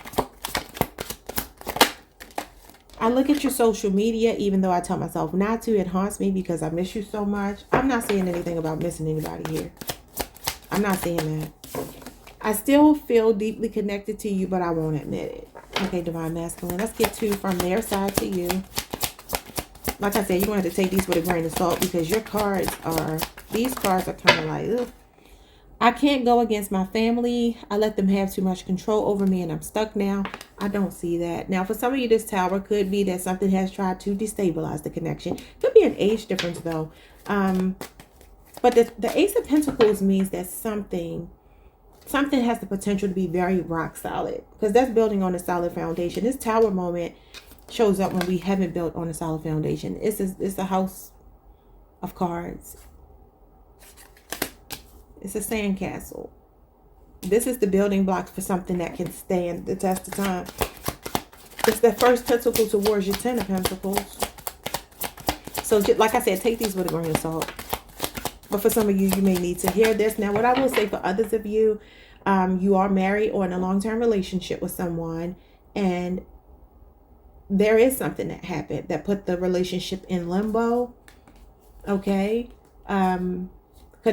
I look at your social media, even though I tell myself not to. It haunts me because I miss you so much. I'm not saying anything about missing anybody here. I'm not saying that. I still feel deeply connected to you, but I won't admit it. Okay, Divine Masculine. Let's get 2 from their side to you. Like I said, you're going to have to take these with a grain of salt because your cards are, these cards are kind of like, ugh. I can't go against my family. I let them have too much control over me and I'm stuck now. I don't see that. Now, for some of you, this Tower could be that something has tried to destabilize the connection. Could be an age difference though. But the Ace of Pentacles means that something has the potential to be very rock solid because that's building on a solid foundation. This Tower moment shows up when we haven't built on a solid foundation. It's a house of cards. It's a sandcastle. This is the building blocks for something that can stand the test of time. It's the first pentacle towards your 10 of pentacles. So like I said, take these with a grain of salt. But for some of you, you may need to hear this. Now, what I will say for others of you, you are married or in a long-term relationship with someone, and there is something that happened that put the relationship in limbo. Okay. Could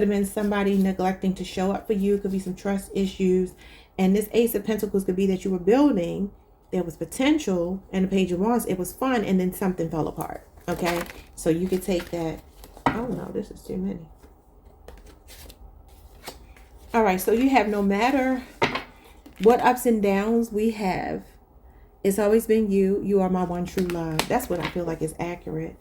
have been somebody neglecting to show up for you. Could be some trust issues. And this Ace of Pentacles could be that you were building. There was potential, and the Page of Wands, it was fun, and then something fell apart. Okay. So you could take that. Oh no, this is too many. All right. So you have, no matter what ups and downs we have, it's always been you. You are my one true love. That's what I feel like is accurate.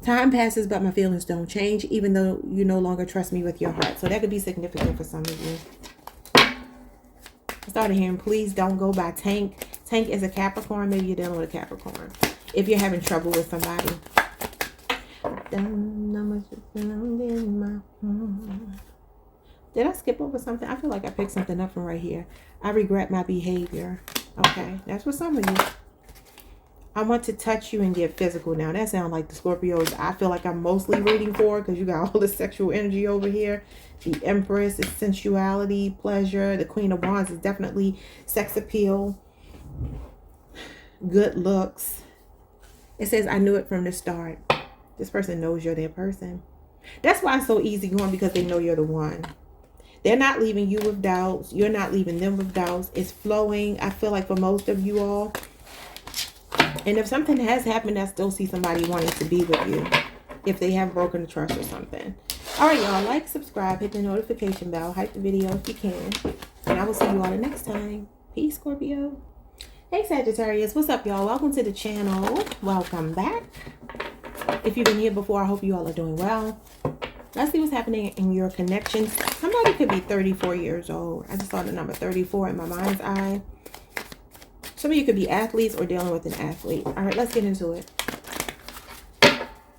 Time passes, but my feelings don't change, even though you no longer trust me with your heart. So that could be significant for some of you. I started hearing, please don't go by Tank. Tank is a Capricorn. Maybe you're dealing with a Capricorn. If you're having trouble with somebody. Did I skip over something? I feel like I picked something up from right here. I regret my behavior. Okay, that's for some of you. I want to touch you and get physical. Now, that sounds like the Scorpios I feel like I'm mostly rooting for, because you got all the sexual energy over here. The Empress is sensuality, pleasure. The Queen of Wands is definitely sex appeal, good looks. It says, I knew it from the start. This person knows you're their person. That's why it's so easy going, because they know you're the one. They're not leaving you with doubts. You're not leaving them with doubts. It's flowing, I feel like, for most of you all. And if something has happened, I still see somebody wanting to be with you, if they have broken the trust or something. All right, y'all. Like, subscribe, hit the notification bell, hype the video if you can. And I will see you all the next time. Peace, Scorpio. Hey, Sagittarius. What's up, y'all? Welcome to the channel. Welcome back. If you've been here before, I hope you all are doing well. Let's see what's happening in your connections. Somebody could be 34 years old. I just saw the number 34 in my mind's eye. Some of you could be athletes or dealing with an athlete. All right, let's get into it.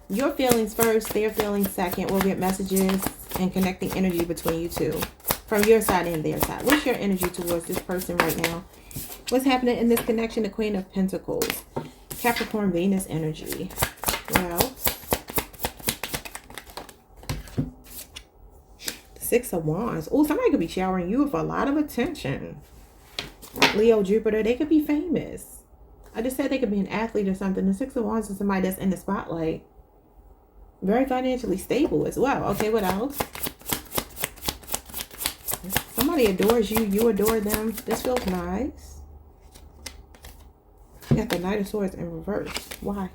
Your feelings first, their feelings second. We'll get messages and connecting energy between you two, from your side and their side. What's your energy towards this person right now? What's happening in this connection? The Queen of Pentacles, Capricorn, Venus energy. Well, the Six of Wands. Oh, somebody could be showering you with a lot of attention. Leo, Jupiter, they could be famous. I just said they could be an athlete or something. The Six of Wands is somebody that's in the spotlight. Very financially stable as well. Okay, what else? Somebody adores you. You adore them. This feels nice. You got the Knight of Swords in reverse. Why?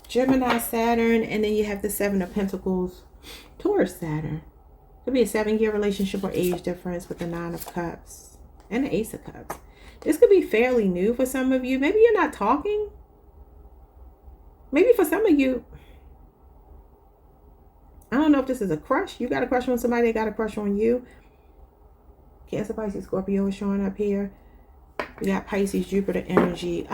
Gemini, Saturn, and then you have the Seven of Pentacles, Taurus, Saturn. Could be a 7-year relationship or age difference with the Nine of Cups and the Ace of Cups. This could be fairly new for some of you. Maybe you're not talking. Maybe for some of you, I don't know if this is a crush. You got a crush on somebody, they got a crush on you. Cancer, Pisces, Scorpio is showing up here. We got Pisces, Jupiter energy.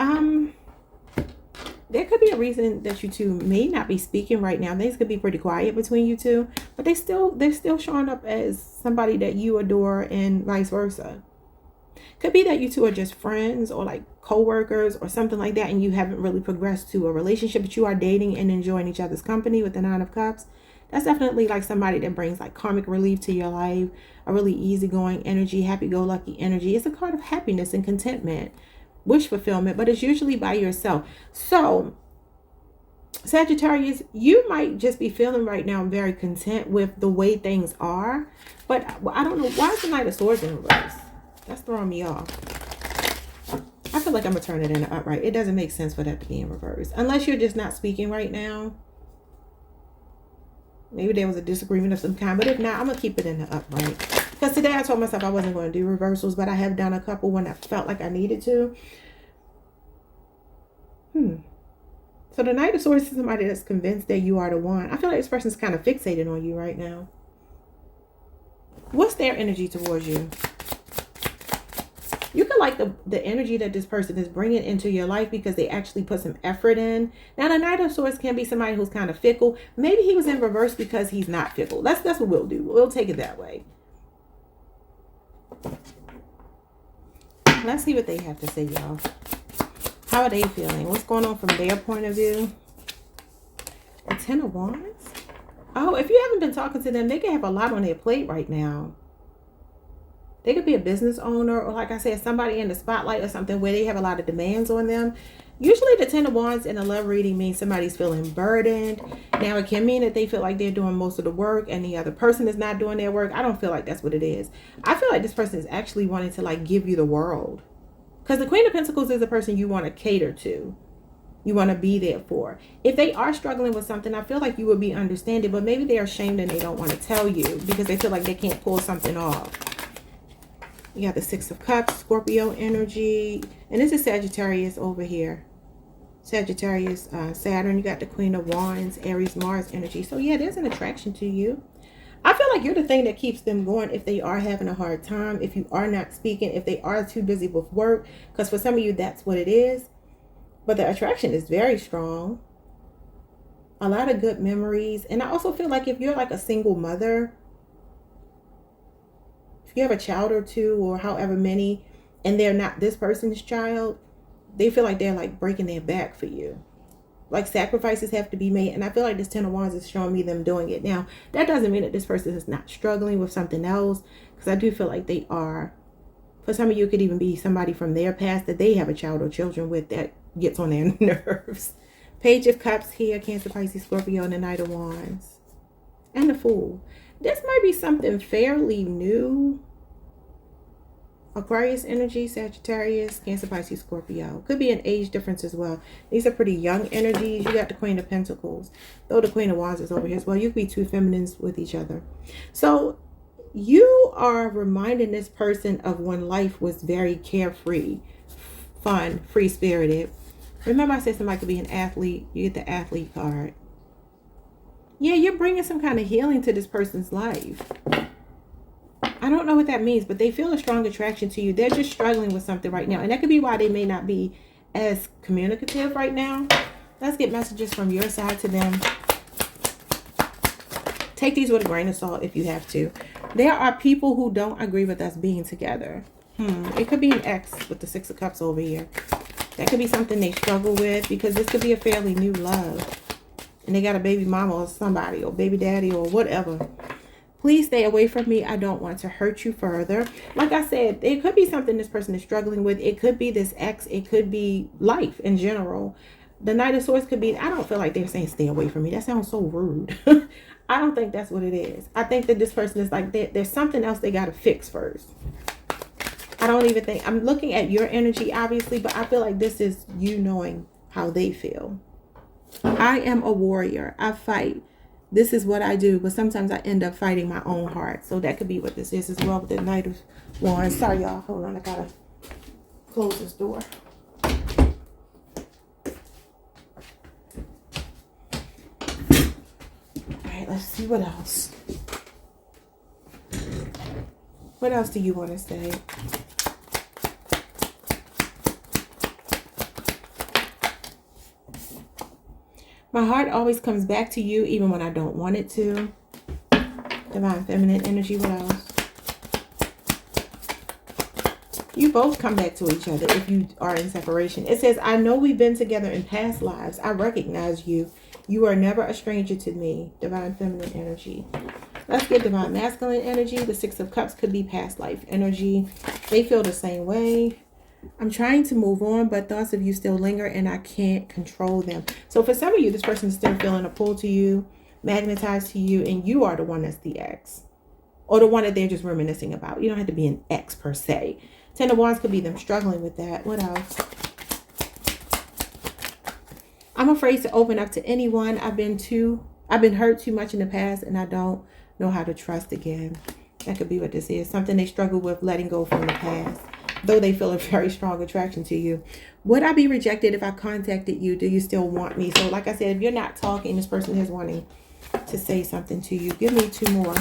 There could be a reason that you two may not be speaking right now. Things could be pretty quiet between you two, but they're still showing up as somebody that you adore, and vice versa. Could be that you two are just friends or like co-workers or something like that, and you haven't really progressed to a relationship, but you are dating and enjoying each other's company with the Nine of Cups. That's definitely like somebody that brings like karmic relief to your life, a really easygoing energy, happy-go-lucky energy. It's a card of happiness and contentment, wish fulfillment, but it's usually by yourself. So Sagittarius, you might just be feeling right now very content with the way things are, but I don't know, why is the Knight of Swords in reverse? That's throwing me off. I feel like I'm gonna turn it into upright. It doesn't make sense for that to be in reverse, unless you're just not speaking right now. Maybe there was a disagreement of some kind, but if not, I'm gonna keep it in the upright. Because today I told myself I wasn't going to do reversals, but I have done a couple when I felt like I needed to. So the Knight of Swords is somebody that's convinced that you are the one. I feel like this person's kind of fixated on you right now. What's their energy towards you? You can like the energy that this person is bringing into your life because they actually put some effort in. Now, the Knight of Swords can be somebody who's kind of fickle. Maybe he was in reverse because he's not fickle. That's what we'll do. We'll take it that way. Let's see what they have to say, y'all. How are they feeling? What's going on from their point of view? The Ten of Wands. Oh, if you haven't been talking to them, they could have a lot on their plate right now. They could be a business owner, or like I said, somebody in the spotlight or something where they have a lot of demands on them. Usually the Ten of Wands in a love reading means somebody's feeling burdened. Now, it can mean that they feel like they're doing most of the work and the other person is not doing their work. I don't feel like that's what it is. I feel like this person is actually wanting to like give you the world. Because the Queen of Pentacles is a person you want to cater to. You want to be there for. If they are struggling with something, I feel like you would be understanding, but maybe they're ashamed and they don't want to tell you because they feel like they can't pull something off. You got the Six of Cups, Scorpio energy. And this is Sagittarius over here. Sagittarius, Saturn. You got the Queen of Wands, Aries, Mars energy. So yeah, there's an attraction to you. I feel like you're the thing that keeps them going if they are having a hard time, if you are not speaking, if they are too busy with work. Because for some of you, that's what it is. But the attraction is very strong. A lot of good memories. And I also feel like if you're like a single mother, you have a child or two or however many, and they're not this person's child, they feel like they're like breaking their back for you. Like sacrifices have to be made. And I feel like this Ten of Wands is showing me them doing it. Now, that doesn't mean that this person is not struggling with something else, because I do feel like they are. For some of you, it could even be somebody from their past that they have a child or children with that gets on their nerves. Page of Cups here, Cancer, Pisces, Scorpio, and the Knight of Wands. And the Fool. This might be something fairly new. Aquarius energy, Sagittarius, Cancer, Pisces, Scorpio. Could be an age difference as well. These are pretty young energies. You got the Queen of Pentacles. Though the Queen of Wands is over here as well. You could be two feminines with each other. So you are reminding this person of when life was very carefree, fun, free-spirited. Remember I said somebody could be an athlete. You get the athlete card. Yeah, you're bringing some kind of healing to this person's life. I don't know what that means, but they feel a strong attraction to you. They're just struggling with something right now. And that could be why they may not be as communicative right now. Let's get messages from your side to them. Take these with a grain of salt if you have to. There are people who don't agree with us being together. It could be an ex with the Six of Cups over here. That could be something they struggle with, because this could be a fairly new love. And they got a baby mama or somebody, or baby daddy, or whatever. Please stay away from me. I don't want to hurt you further. Like I said, it could be something this person is struggling with. It could be this ex. It could be life in general. The Knight of Swords could be, I don't feel like they're saying stay away from me. That sounds so rude. I don't think that's what it is. I think that this person is like, there's something else they got to fix first. I don't even think, I'm looking at your energy, obviously, but I feel like this is you knowing how they feel. I am a warrior. I fight. This is what I do, but sometimes I end up fighting my own heart. So that could be what this is as well with the Knight of Wands. Sorry, y'all. Hold on. I gotta close this door. All right, let's see what else. What else do you want to say? My heart always comes back to you even when I don't want it to. Divine Feminine energy. What else? You both come back to each other if you are in separation. It says, I know we've been together in past lives. I recognize you. You are never a stranger to me. Divine Feminine energy. Let's get Divine Masculine energy. The Six of Cups could be past life energy. They feel the same way. I'm trying to move on, but thoughts of you still linger and I can't control them. So for some of you, this person is still feeling a pull to you, magnetized to you, and you are the one that's the ex. Or the one that they're just reminiscing about. You don't have to be an ex per se. Ten of Wands could be them struggling with that. What else? I'm afraid to open up to anyone. I've been hurt too much in the past and I don't know how to trust again. That could be what this is. Something they struggle with letting go from the past. Though they feel a very strong attraction to you. Would I be rejected if I contacted you? Do you still want me? So like I said, if you're not talking, this person is wanting to say something to you. Give me two more.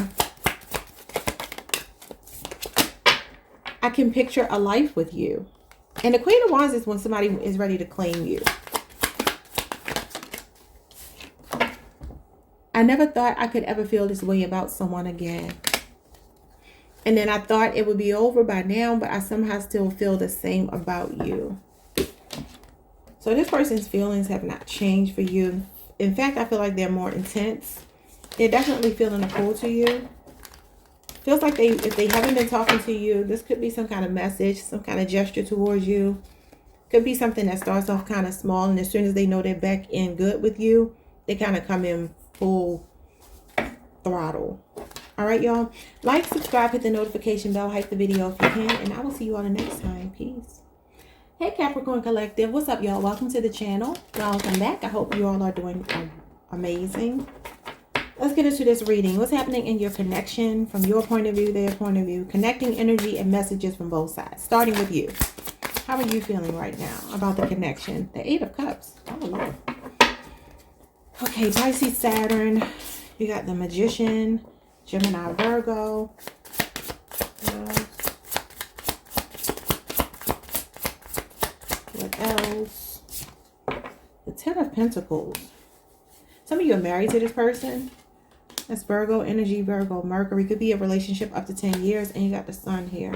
I can picture a life with you. And the Queen of Wands is when somebody is ready to claim you. I never thought I could ever feel this way about someone again. And then I thought it would be over by now, but I somehow still feel the same about you. So this person's feelings have not changed for you. In fact, I feel like they're more intense. They're definitely feeling a pull to you. Feels like if they haven't been talking to you, this could be some kind of message, some kind of gesture towards you. Could be something that starts off kind of small, and as soon as they know they're back in good with you, they kind of come in full throttle. All right, y'all. Like, subscribe, hit the notification bell, hype the video if you can, and I will see you all the next time. Peace. Hey, Capricorn Collective. What's up, y'all? Welcome to the channel. Welcome back. I hope you all are doing amazing. Let's get into this reading. What's happening in your connection from your point of view, their point of view? Connecting energy and messages from both sides. Starting with you. How are you feeling right now about the connection? The Eight of Cups. Oh, Lord. Okay, Pisces, Saturn. You got the Magician, Gemini, Virgo. What else? The Ten of Pentacles. Some of you are married to this person. That's Virgo energy, Virgo, Mercury. Could be a relationship up to 10 years. And you got the Sun here.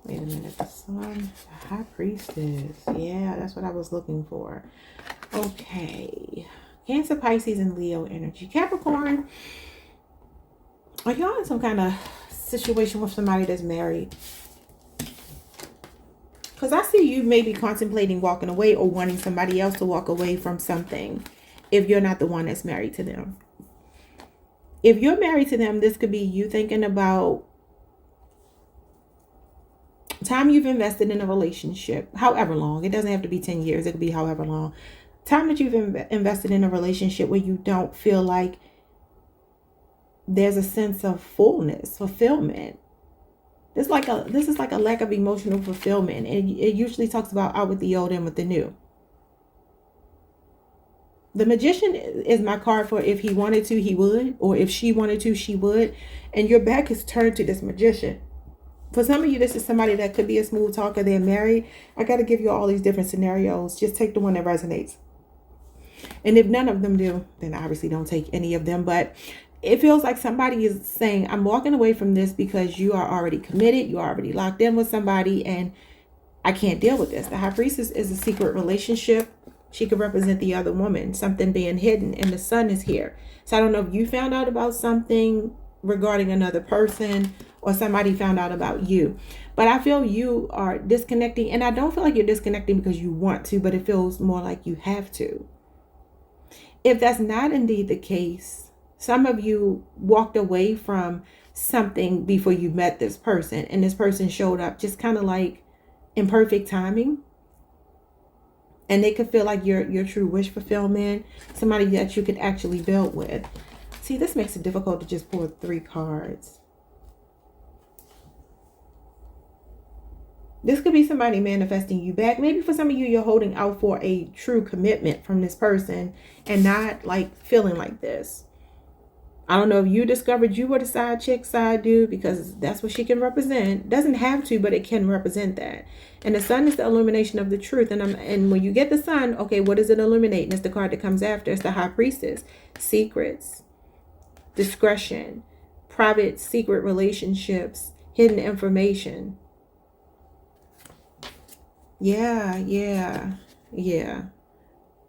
Wait a minute. The Sun, the High Priestess. Yeah, that's what I was looking for. Okay. Cancer, Pisces, and Leo energy. Capricorn. Are y'all in some kind of situation with somebody that's married? Because I see you maybe contemplating walking away or wanting somebody else to walk away from something if you're not the one that's married to them. If you're married to them, this could be you thinking about time you've invested in a relationship, however long. It doesn't have to be 10 years. It could be however long. Time that you've invested in a relationship where you don't feel like there's a sense of fullness, fulfillment. This is like a lack of emotional fulfillment. And it usually talks about out with the old and with the new. The Magician is my card for if he wanted to, he would. Or if she wanted to, she would. And your back is turned to this Magician. For some of you, this is somebody that could be a smooth talker. They're married. I got to give you all these different scenarios. Just take the one that resonates. And if none of them do, then obviously don't take any of them. But it feels like somebody is saying, I'm walking away from this because you are already committed. You are already locked in with somebody and I can't deal with this. The High Priestess is a secret relationship. She could represent the other woman, something being hidden, and the Sun is here. So I don't know if you found out about something regarding another person or somebody found out about you. But I feel you are disconnecting, and I don't feel like you're disconnecting because you want to, but it feels more like you have to. If that's not indeed the case, some of you walked away from something before you met this person, and this person showed up just kind of like in perfect timing. And they could feel like your true wish fulfillment, somebody that you could actually build with. See, this makes it difficult to just pull 3 cards. This could be somebody manifesting you back. Maybe for some of you, you're holding out for a true commitment from this person and not like feeling like this. I don't know if you discovered you were the side chick, side dude, because that's what she can represent. Doesn't have to, but it can represent that. And the Sun is the illumination of the truth. And when you get the Sun, okay, what does it illuminate? And it's the card that comes after. It's the High Priestess. Secrets, discretion, private, secret relationships, hidden information. Yeah.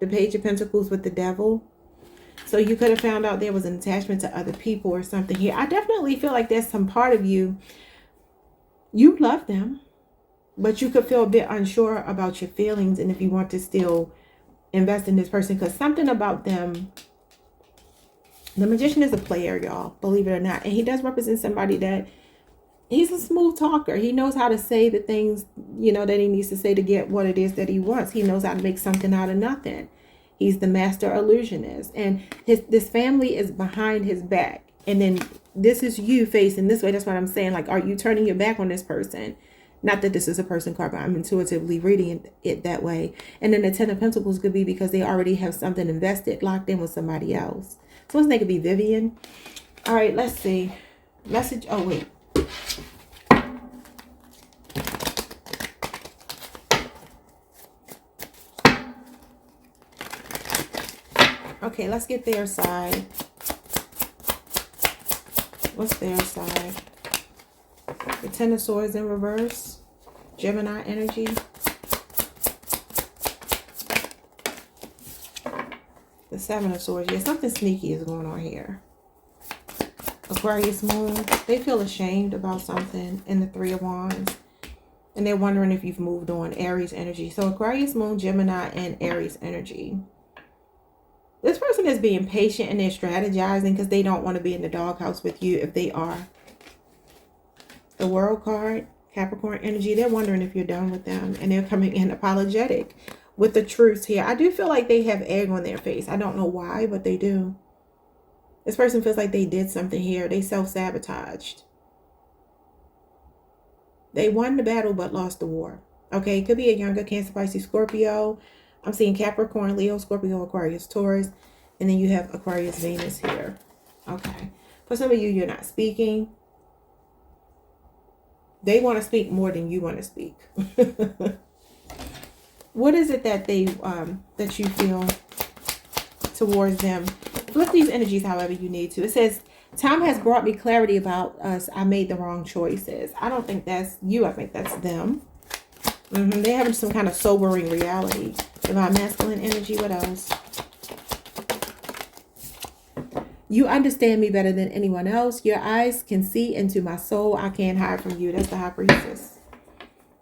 The Page of Pentacles with the Devil. So you could have found out there was an attachment to other people or something here. I definitely feel like there's some part of you, you love them, but you could feel a bit unsure about your feelings and if you want to still invest in this person, because something about them, the Magician is a player, y'all, believe it or not. And he does represent somebody that he's a smooth talker. He knows how to say the things, that he needs to say to get what it is that he wants. He knows how to make something out of nothing. He's the master illusionist, and this family is behind his back. And then this is you facing this way. That's what I'm saying. Like, are you turning your back on this person? Not that this is a person card, but I'm intuitively reading it that way. And then the Ten of Pentacles could be because they already have something invested, locked in with somebody else. So this name could be Vivian. All right, let's see. Message. Oh, wait. Okay, let's get their side. What's their side? The Ten of Swords in reverse. Gemini energy. The Seven of Swords. Yeah, something sneaky is going on here. Aquarius moon. They feel ashamed about something in the Three of Wands. And they're wondering if you've moved on. Aries energy. So Aquarius moon, Gemini, and Aries energy. This person is being patient and they're strategizing because they don't want to be in the doghouse with you if they are. The World card, Capricorn energy. They're wondering if you're done with them. And they're coming in apologetic with the truth here. I do feel like they have egg on their face. I don't know why, but they do. This person feels like they did something here. They self-sabotaged. They won the battle but lost the war. Okay, it could be a younger Cancer, Pisces, Scorpio. I'm seeing Capricorn, Leo, Scorpio, Aquarius, Taurus. And then you have Aquarius, Venus here. Okay. For some of you, you're not speaking. They want to speak more than you want to speak. What is it that they that you feel towards them? Flip these energies however you need to. It says, time has brought me clarity about us. I made the wrong choices. I don't think that's you. I think that's them. They're having some kind of sobering reality. Divine masculine energy. What else? You understand me better than anyone else. Your eyes can see into my soul. I can't hide from you. That's the High Priestess.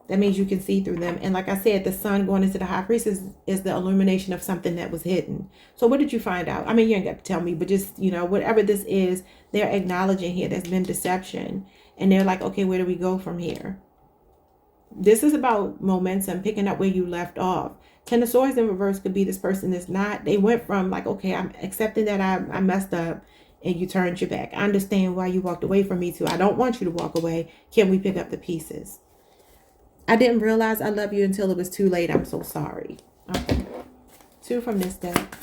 That means you can see through them. And like I said, the sun going into the High Priestess is the illumination of something that was hidden. So what did you find out? I mean, you ain't got to tell me, but just, you know, whatever this is, they're acknowledging here there's been deception. And they're like, okay, where do we go from here? This is about momentum, picking up where you left off. Ten of Swords in reverse could be this person is not. They went from like, okay, I'm accepting that I messed up and you turned your back. I understand why you walked away from me too. I don't want you to walk away. Can we pick up the pieces? I didn't realize I love you until it was too late. I'm so sorry. Okay. 2 from this deck.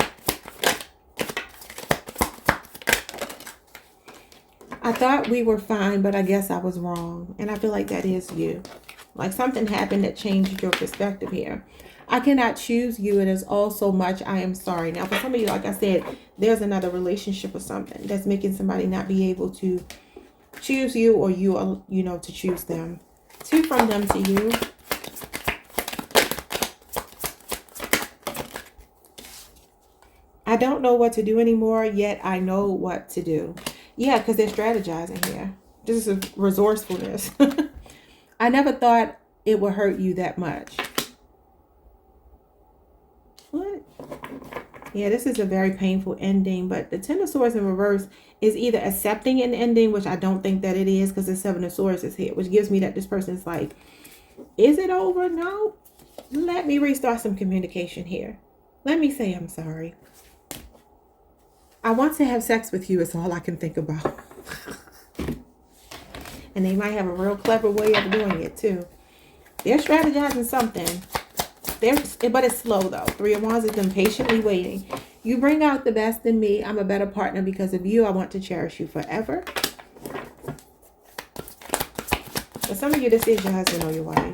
I thought we were fine, but I guess I was wrong. And I feel like that is you. Like something happened that changed your perspective here. I cannot choose you. It is all so much. I am sorry. Now, for some of you, like I said, there's another relationship or something that's making somebody not be able to choose you or you, you know, to choose them. 2 from them to you. I don't know what to do anymore, yet I know what to do. Yeah, because they're strategizing here. This is resourcefulness. I never thought it would hurt you that much. What? Yeah, this is a very painful ending, but the Ten of Swords in reverse is either accepting an ending, which I don't think that it is because the Seven of Swords is here, which gives me that this person is like, is it over? No. Let me restart some communication here. Let me say I'm sorry. I want to have sex with you is all I can think about. And they might have a real clever way of doing it too. They're strategizing something. But it's slow though. 3 of Wands is them patiently waiting. You bring out the best in me. I'm a better partner because of you. I want to cherish you forever. For some of you, this is your husband or your wife.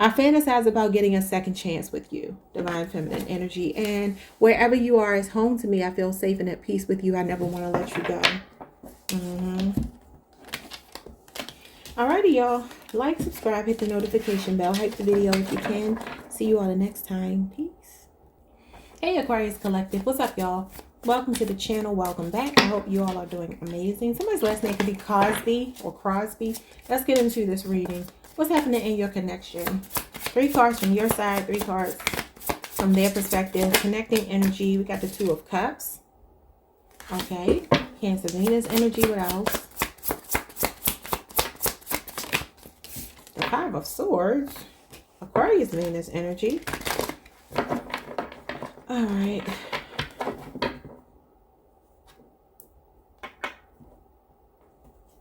I fantasize about getting a second chance with you. Divine feminine energy. And wherever you are is home to me. I feel safe and at peace with you. I never want to let you go. Alrighty, y'all. Like, subscribe, hit the notification bell, hype the video if you can. See you all the next time. Peace. Hey, Aquarius Collective. What's up, y'all? Welcome to the channel. Welcome back. I hope you all are doing amazing. Somebody's last name could be Cosby or Crosby. Let's get into this reading. What's happening in your connection? 3 cards from your side, 3 cards from their perspective. Connecting energy. We got the 2 of Cups. Okay. Cancer, Venus energy. What else? The 5 of Swords. Aquarius, Venus energy. All right.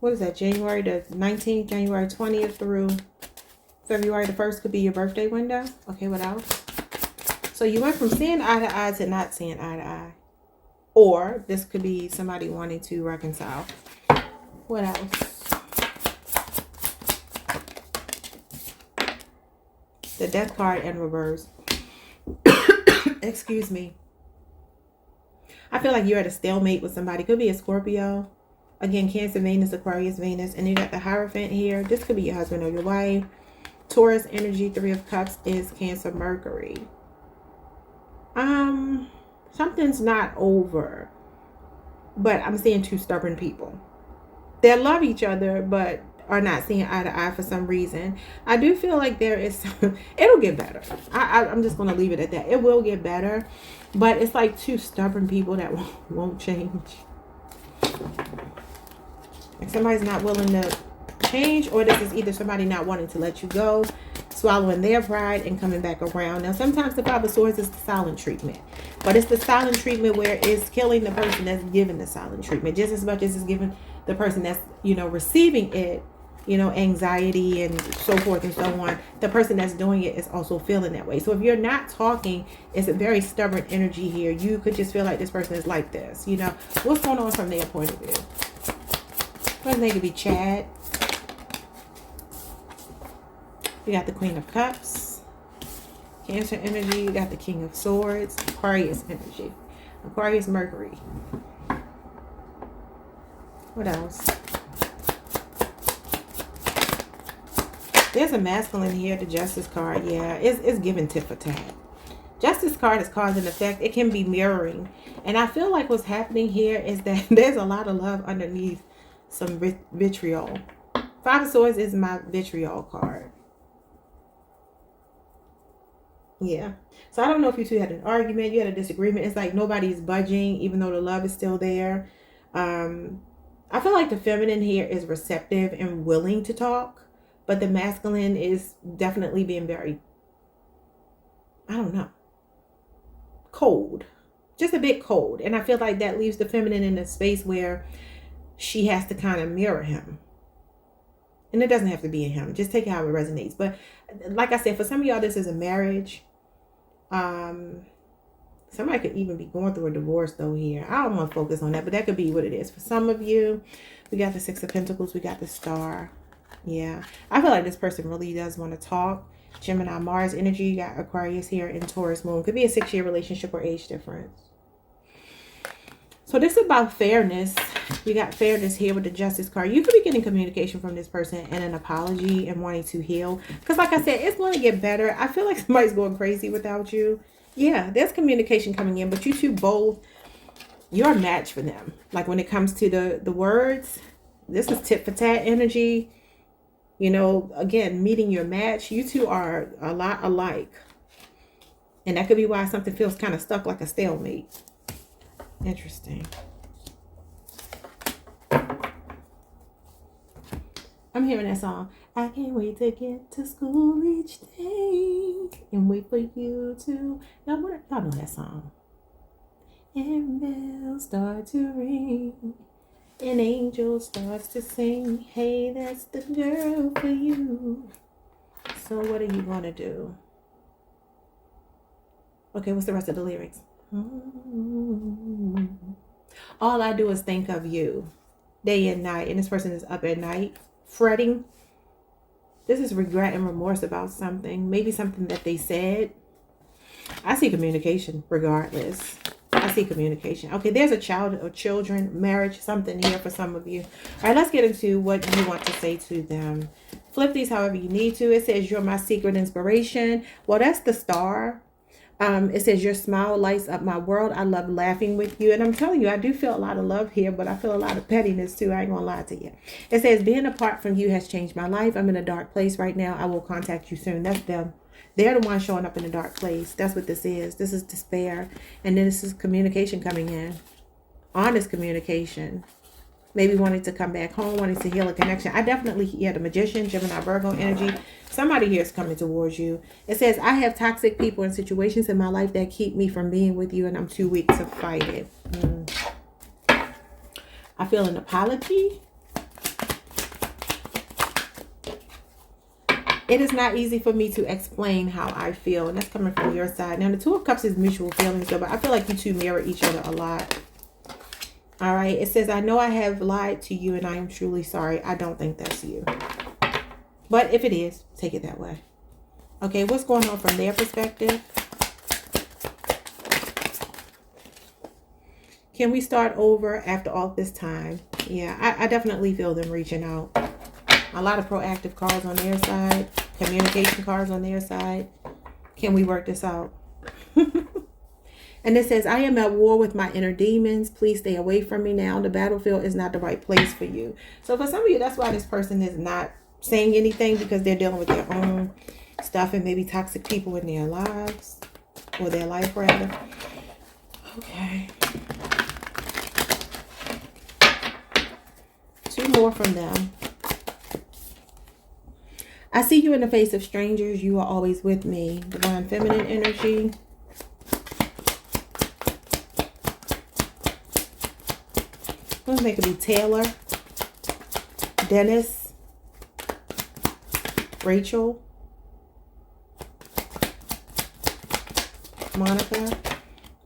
What is that? January the 19th, January 20th through February the 1st could be your birthday window. Okay, what else? So you went from seeing eye to eye to not seeing eye to eye. Or this could be somebody wanting to reconcile. What else? The Death card in reverse. Excuse me. I feel like you're at a stalemate with somebody. Could be a Scorpio. Again, Cancer, Venus, Aquarius, Venus. And you got the Hierophant here. This could be your husband or your wife. Taurus energy, 3 of Cups is Cancer, Mercury. Something's not over. But I'm seeing 2 stubborn people. They love each other, but are not seeing eye to eye for some reason. I do feel like there is some, it'll get better. I'm just going to leave it at that. It will get better, but it's like 2 stubborn people that won't change. Like somebody's not willing to change, or this is either somebody not wanting to let you go, swallowing their pride and coming back around. Now, sometimes the 5 of Swords is the silent treatment, but it's the silent treatment where it's killing the person that's giving the silent treatment just as much as it's giving the person that's, you know, receiving it, you know, anxiety and so forth and so on. The person that's doing it is also feeling that way. So if you're not talking, it's a very stubborn energy here. You could just feel like this person is like this, you know. What's going on from their point of view? Doesn't need to be Chad. You got the Queen of Cups, Cancer energy. You got the King of Swords, Aquarius energy, Aquarius, Mercury. What else? There's a masculine here, the Justice card. Yeah, it's giving tit for tat. Justice card is cause and effect. It can be mirroring. And I feel like what's happening here is that there's a lot of love underneath some vitriol. 5 of Swords is my vitriol card. Yeah. So I don't know if you two had an argument, you had a disagreement. It's like nobody's budging, even though the love is still there. I feel like the feminine here is receptive and willing to talk, but the masculine is definitely being very, I don't know, cold. Just a bit cold. And I feel like that leaves the feminine in a space where she has to kind of mirror him. And it doesn't have to be in him. Just take it how it resonates. But like I said, for some of y'all, this is a marriage. Somebody could even be going through a divorce though here. I don't want to focus on that, but that could be what it is. For some of you, we got the 6 of Pentacles. We got the Star. Yeah. I feel like this person really does want to talk. Gemini, Mars energy. You got Aquarius here and Taurus moon. Could be a 6-year relationship or age difference. So this is about fairness. You got fairness here with the Justice card. You could be getting communication from this person and an apology and wanting to heal. Because like I said, it's going to get better. I feel like somebody's going crazy without you. Yeah, there's communication coming in. But you two both, you're a match for them. Like when it comes to the words, this is tit for tat energy. You know, again, meeting your match. You two are a lot alike. And that could be why something feels kind of stuck, like a stalemate. Interesting. I'm hearing that song. I can't wait to get to school each day and wait for you to. Y'all know that song. And bells start to ring. An angel starts to sing. Hey, that's the girl for you. So what are you going to do? Okay, what's the rest of the lyrics? All I do is think of you day and night. And this person is up at night fretting. This is regret and remorse about something. Maybe something that they said. I see communication regardless. I see communication. Okay, there's a child or children, marriage, something here for some of you. All right, let's get into what you want to say to them. Flip these however you need to. It says, you're my secret inspiration. Well, that's the Star. It says, your smile lights up my world. I love laughing with you. And I'm telling you, I do feel a lot of love here, but I feel a lot of pettiness too. I ain't gonna lie to you. It says, being apart from you has changed my life. I'm in a dark place right now. I will contact you soon. That's them. They're the ones showing up in a dark place. That's what this is. This is despair. And then this is communication coming in. Honest communication. Maybe wanting to come back home, wanting to heal a connection. I definitely hear the Magician, Gemini, Virgo energy. Somebody here is coming towards you. It says, I have toxic people and situations in my life that keep me from being with you, and I'm too weak to fight it. I feel an apology. It is not easy for me to explain how I feel, and that's coming from your side. Now, the 2 of Cups is mutual feelings, though, but I feel like you two mirror each other a lot. All right, it says, I know I have lied to you and I am truly sorry. I don't think that's you. But if it is, take it that way. Okay, what's going on from their perspective? Can we start over after all this time? Yeah, I definitely feel them reaching out. A lot of proactive cards on their side. Communication cards on their side. Can we work this out? And it says, I am at war with my inner demons. Please stay away from me now. The battlefield is not the right place for you. So for some of you, that's why this person is not saying anything, because they're dealing with their own stuff and maybe toxic people in their lives, or their life rather. Okay. 2 more from them. I see you in the face of strangers. You are always with me. Divine feminine energy. Let's make it be Taylor, Dennis, Rachel, Monica.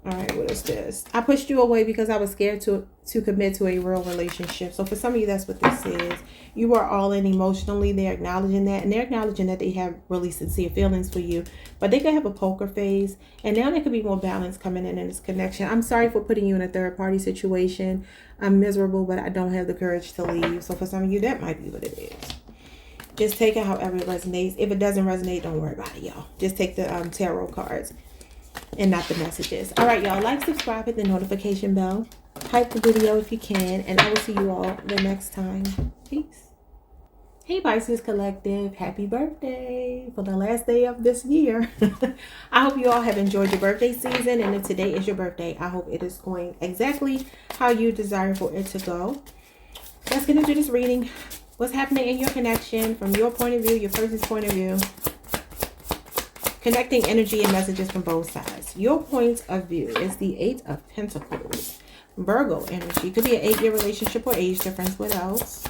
All right, what is this? I pushed you away because I was scared to commit to a real relationship. So for some of you, that's what this is. You are all in emotionally. They're acknowledging that, and they're acknowledging that they have really sincere feelings for you, but they could have a poker phase, and now there could be more balance coming in this connection. I'm sorry for putting you in a third party situation. I'm miserable, but I don't have the courage to leave. So for some of you, that might be what it is. Just take it however it resonates. If it doesn't resonate, don't worry about it, y'all. Just take the tarot cards and not the messages. All right, y'all. Like, subscribe, hit the notification bell. Hype the video if you can. And I will see you all the next time. Peace. Hey, Pisces Collective. Happy birthday for the last day of this year. I hope you all have enjoyed your birthday season. And if today is your birthday, I hope it is going exactly how you desire for it to go. Let's get into this reading. What's happening in your connection from your point of view, your person's point of view. Connecting energy and messages from both sides. Your point of view is the 8 of Pentacles. Virgo energy. Could be an 8-year relationship or age difference. What else?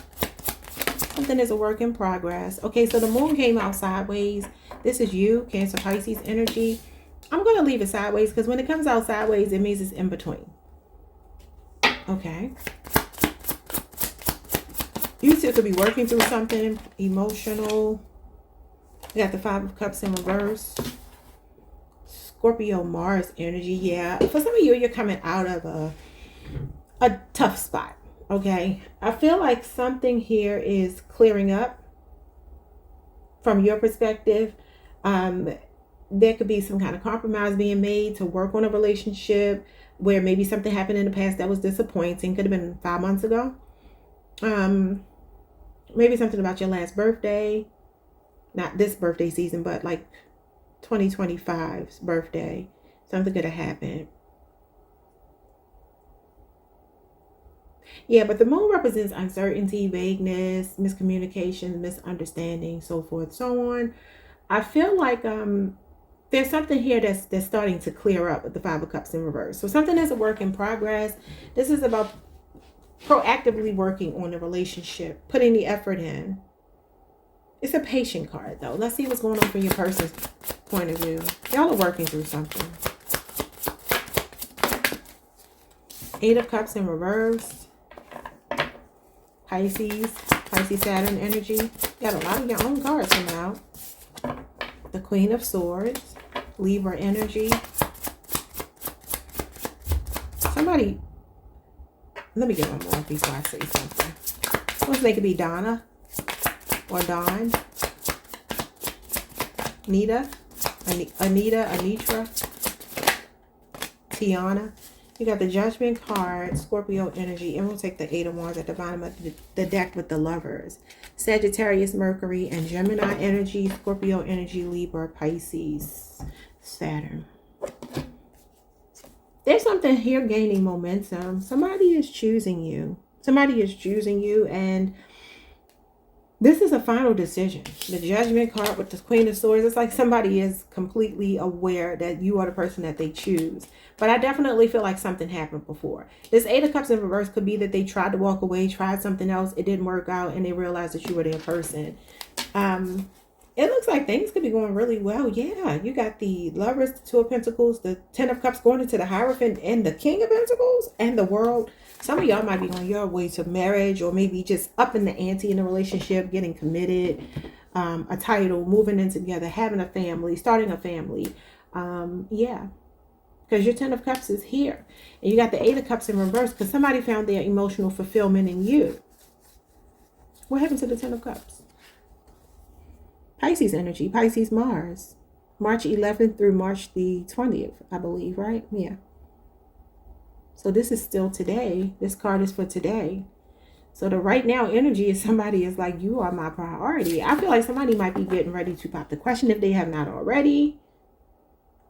Something is a work in progress. Okay, so the moon came out sideways. This is you, Cancer, Pisces energy. I'm going to leave it sideways because when it comes out sideways, it means it's in between. Okay. You two could be working through something emotional. We got the 5 of Cups in reverse. Scorpio, Mars energy. Yeah, for some of you, you're coming out of a tough spot. Okay, I feel like something here is clearing up from your perspective. There could be some kind of compromise being made to work on a relationship where maybe something happened in the past that was disappointing. Could have been 5 months ago. Maybe something about your last birthday. Not this birthday season, but like 2025's birthday. Something could have happened. Yeah, but the moon represents uncertainty, vagueness, miscommunication, misunderstanding, so forth, so on. I feel like there's something here that's starting to clear up with the 5 of Cups in reverse. So something is a work in progress. This is about proactively working on the relationship, putting the effort in. It's a patient card, though. Let's see what's going on from your person's point of view. Y'all are working through something. 8 of Cups in reverse. Pisces, Saturn energy. You got a lot of your own cards coming out. The Queen of Swords, Libra energy. Somebody, let me get one more before I say something. Let's make it be Donna or Dawn. Anita, Anitra, Tiana. You got the Judgment card, Scorpio energy, and we'll take the 8 of Wands at the bottom of the deck with the Lovers. Sagittarius, Mercury, and Gemini energy, Scorpio energy, Libra, Pisces, Saturn. There's something here gaining momentum. Somebody is choosing you. Somebody is choosing you, and this is a final decision. The Judgment card with the Queen of Swords, it's like somebody is completely aware that you are the person that they choose. But I definitely feel like something happened before. This 8 of Cups in reverse could be that they tried to walk away, tried something else, it didn't work out, and they realized that you were their person. It looks like things could be going really well. Yeah, you got the Lovers, the 2 of Pentacles, the 10 of Cups going into the Hierophant, and the King of Pentacles, and the World. Some of y'all might be on your way to marriage, or maybe just upping the ante in a relationship, getting committed, a title, moving in together, having a family, starting a family. Yeah. because your 10 of Cups is here. And you got the 8 of Cups in reverse because somebody found their emotional fulfillment in you. What happened to the 10 of Cups? Pisces energy, Pisces Mars. March 11th through March the 20th, I believe, right? Yeah. So this is still today. This card is for today. So the right now energy is somebody is like, you are my priority. I feel like somebody might be getting ready to pop the question if they have not already.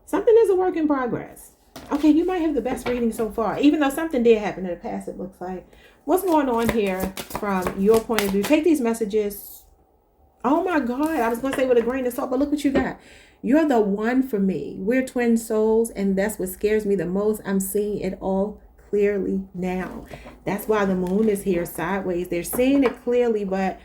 Something is a work in progress. Okay, you might have the best reading so far, even though something did happen in the past, it looks like. What's going on here from your point of view? Take these messages. Oh my God, I was going to say with a grain of salt, but look what you got. You're the one for me. We're twin souls, and that's what scares me the most. I'm seeing it all clearly now. That's why the moon is here sideways. They're seeing it clearly, but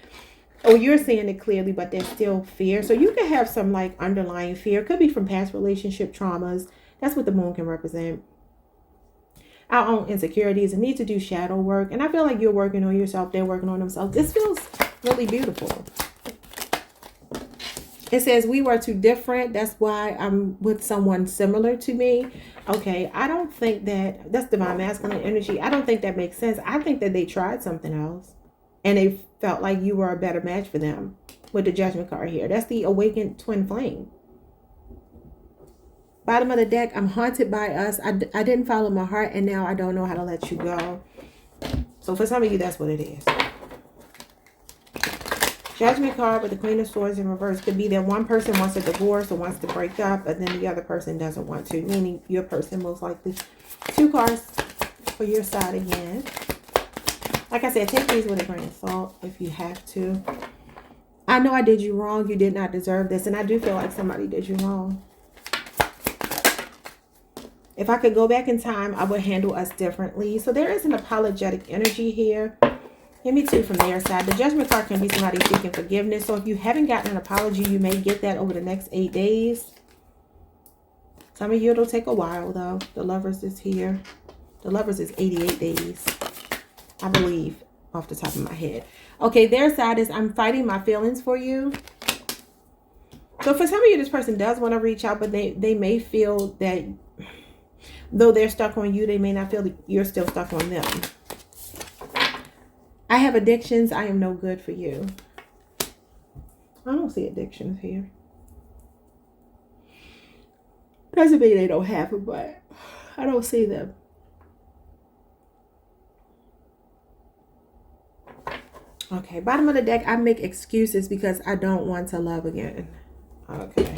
you're seeing it clearly, but there's still fear. So you could have some like underlying fear. It could be from past relationship traumas. That's what the moon can represent. Our own insecurities and need to do shadow work. And I feel like you're working on yourself. They're working on themselves. This feels really beautiful. It says we were too different. That's why I'm with someone similar to me. Okay, I don't think that's divine masculine energy. I don't think that makes sense. I think that they tried something else and they felt like you were a better match for them with the Judgment card here. That's the awakened twin flame. Bottom of the deck, I'm haunted by us. I didn't follow my heart and now I don't know how to let you go. So for some of you, that's what it is. Judgment card with the Queen of Swords in reverse could be that one person wants a divorce or wants to break up, and then the other person doesn't want to, meaning your person most likely. 2 cards for your side again. Like I said, take these with a grain of salt if you have to. I know I did you wrong. You did not deserve this, and I do feel like somebody did you wrong. If I could go back in time, I would handle us differently. So there is an apologetic energy here. Give me 2 from their side. The Judgment card can be somebody seeking forgiveness. So if you haven't gotten an apology, you may get that over the next 8 days. Some of you, it'll take a while, though. The Lovers is here. The Lovers is 88 days, I believe, off the top of my head. Okay, their side is I'm fighting my feelings for you. So for some of you, this person does want to reach out, but they may feel that though they're stuck on you, they may not feel that you're still stuck on them. I have addictions. I am no good for you. I don't see addictions here. Doesn't mean they don't have them, but I don't see them. Okay, bottom of the deck, I make excuses because I don't want to love again. Okay.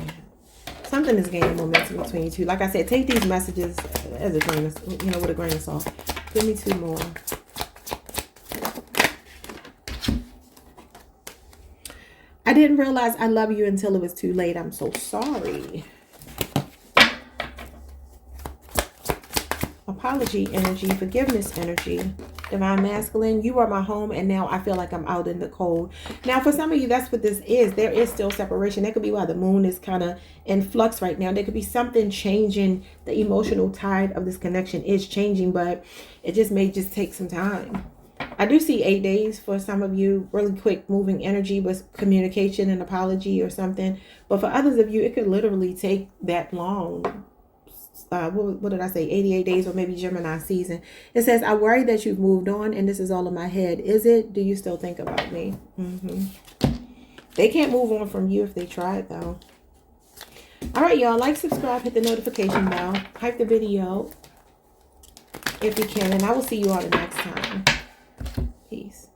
Something is gaining momentum between you two. Like I said, take these messages as a grain of, with a grain of salt. Give me 2 more. I didn't realize I love you until it was too late. I'm so sorry. Apology energy, forgiveness energy, divine masculine. You are my home and now I feel like I'm out in the cold. Now for some of you, that's what this is. There is still separation. That could be why the moon is kind of in flux right now. There could be something changing. The emotional tide of this connection is changing, but it just may just take some time. I do see 8 days for some of you, really quick moving energy with communication and apology or something. But for others of you, it could literally take that long. What did I say? 88 days or maybe Gemini season. It says, I worry that you've moved on and this is all in my head. Is it? Do you still think about me? They can't move on from you if they tried though. All right, y'all. Like, subscribe, hit the notification bell. Hype the video if you can. And I will see you all the next time. Peace.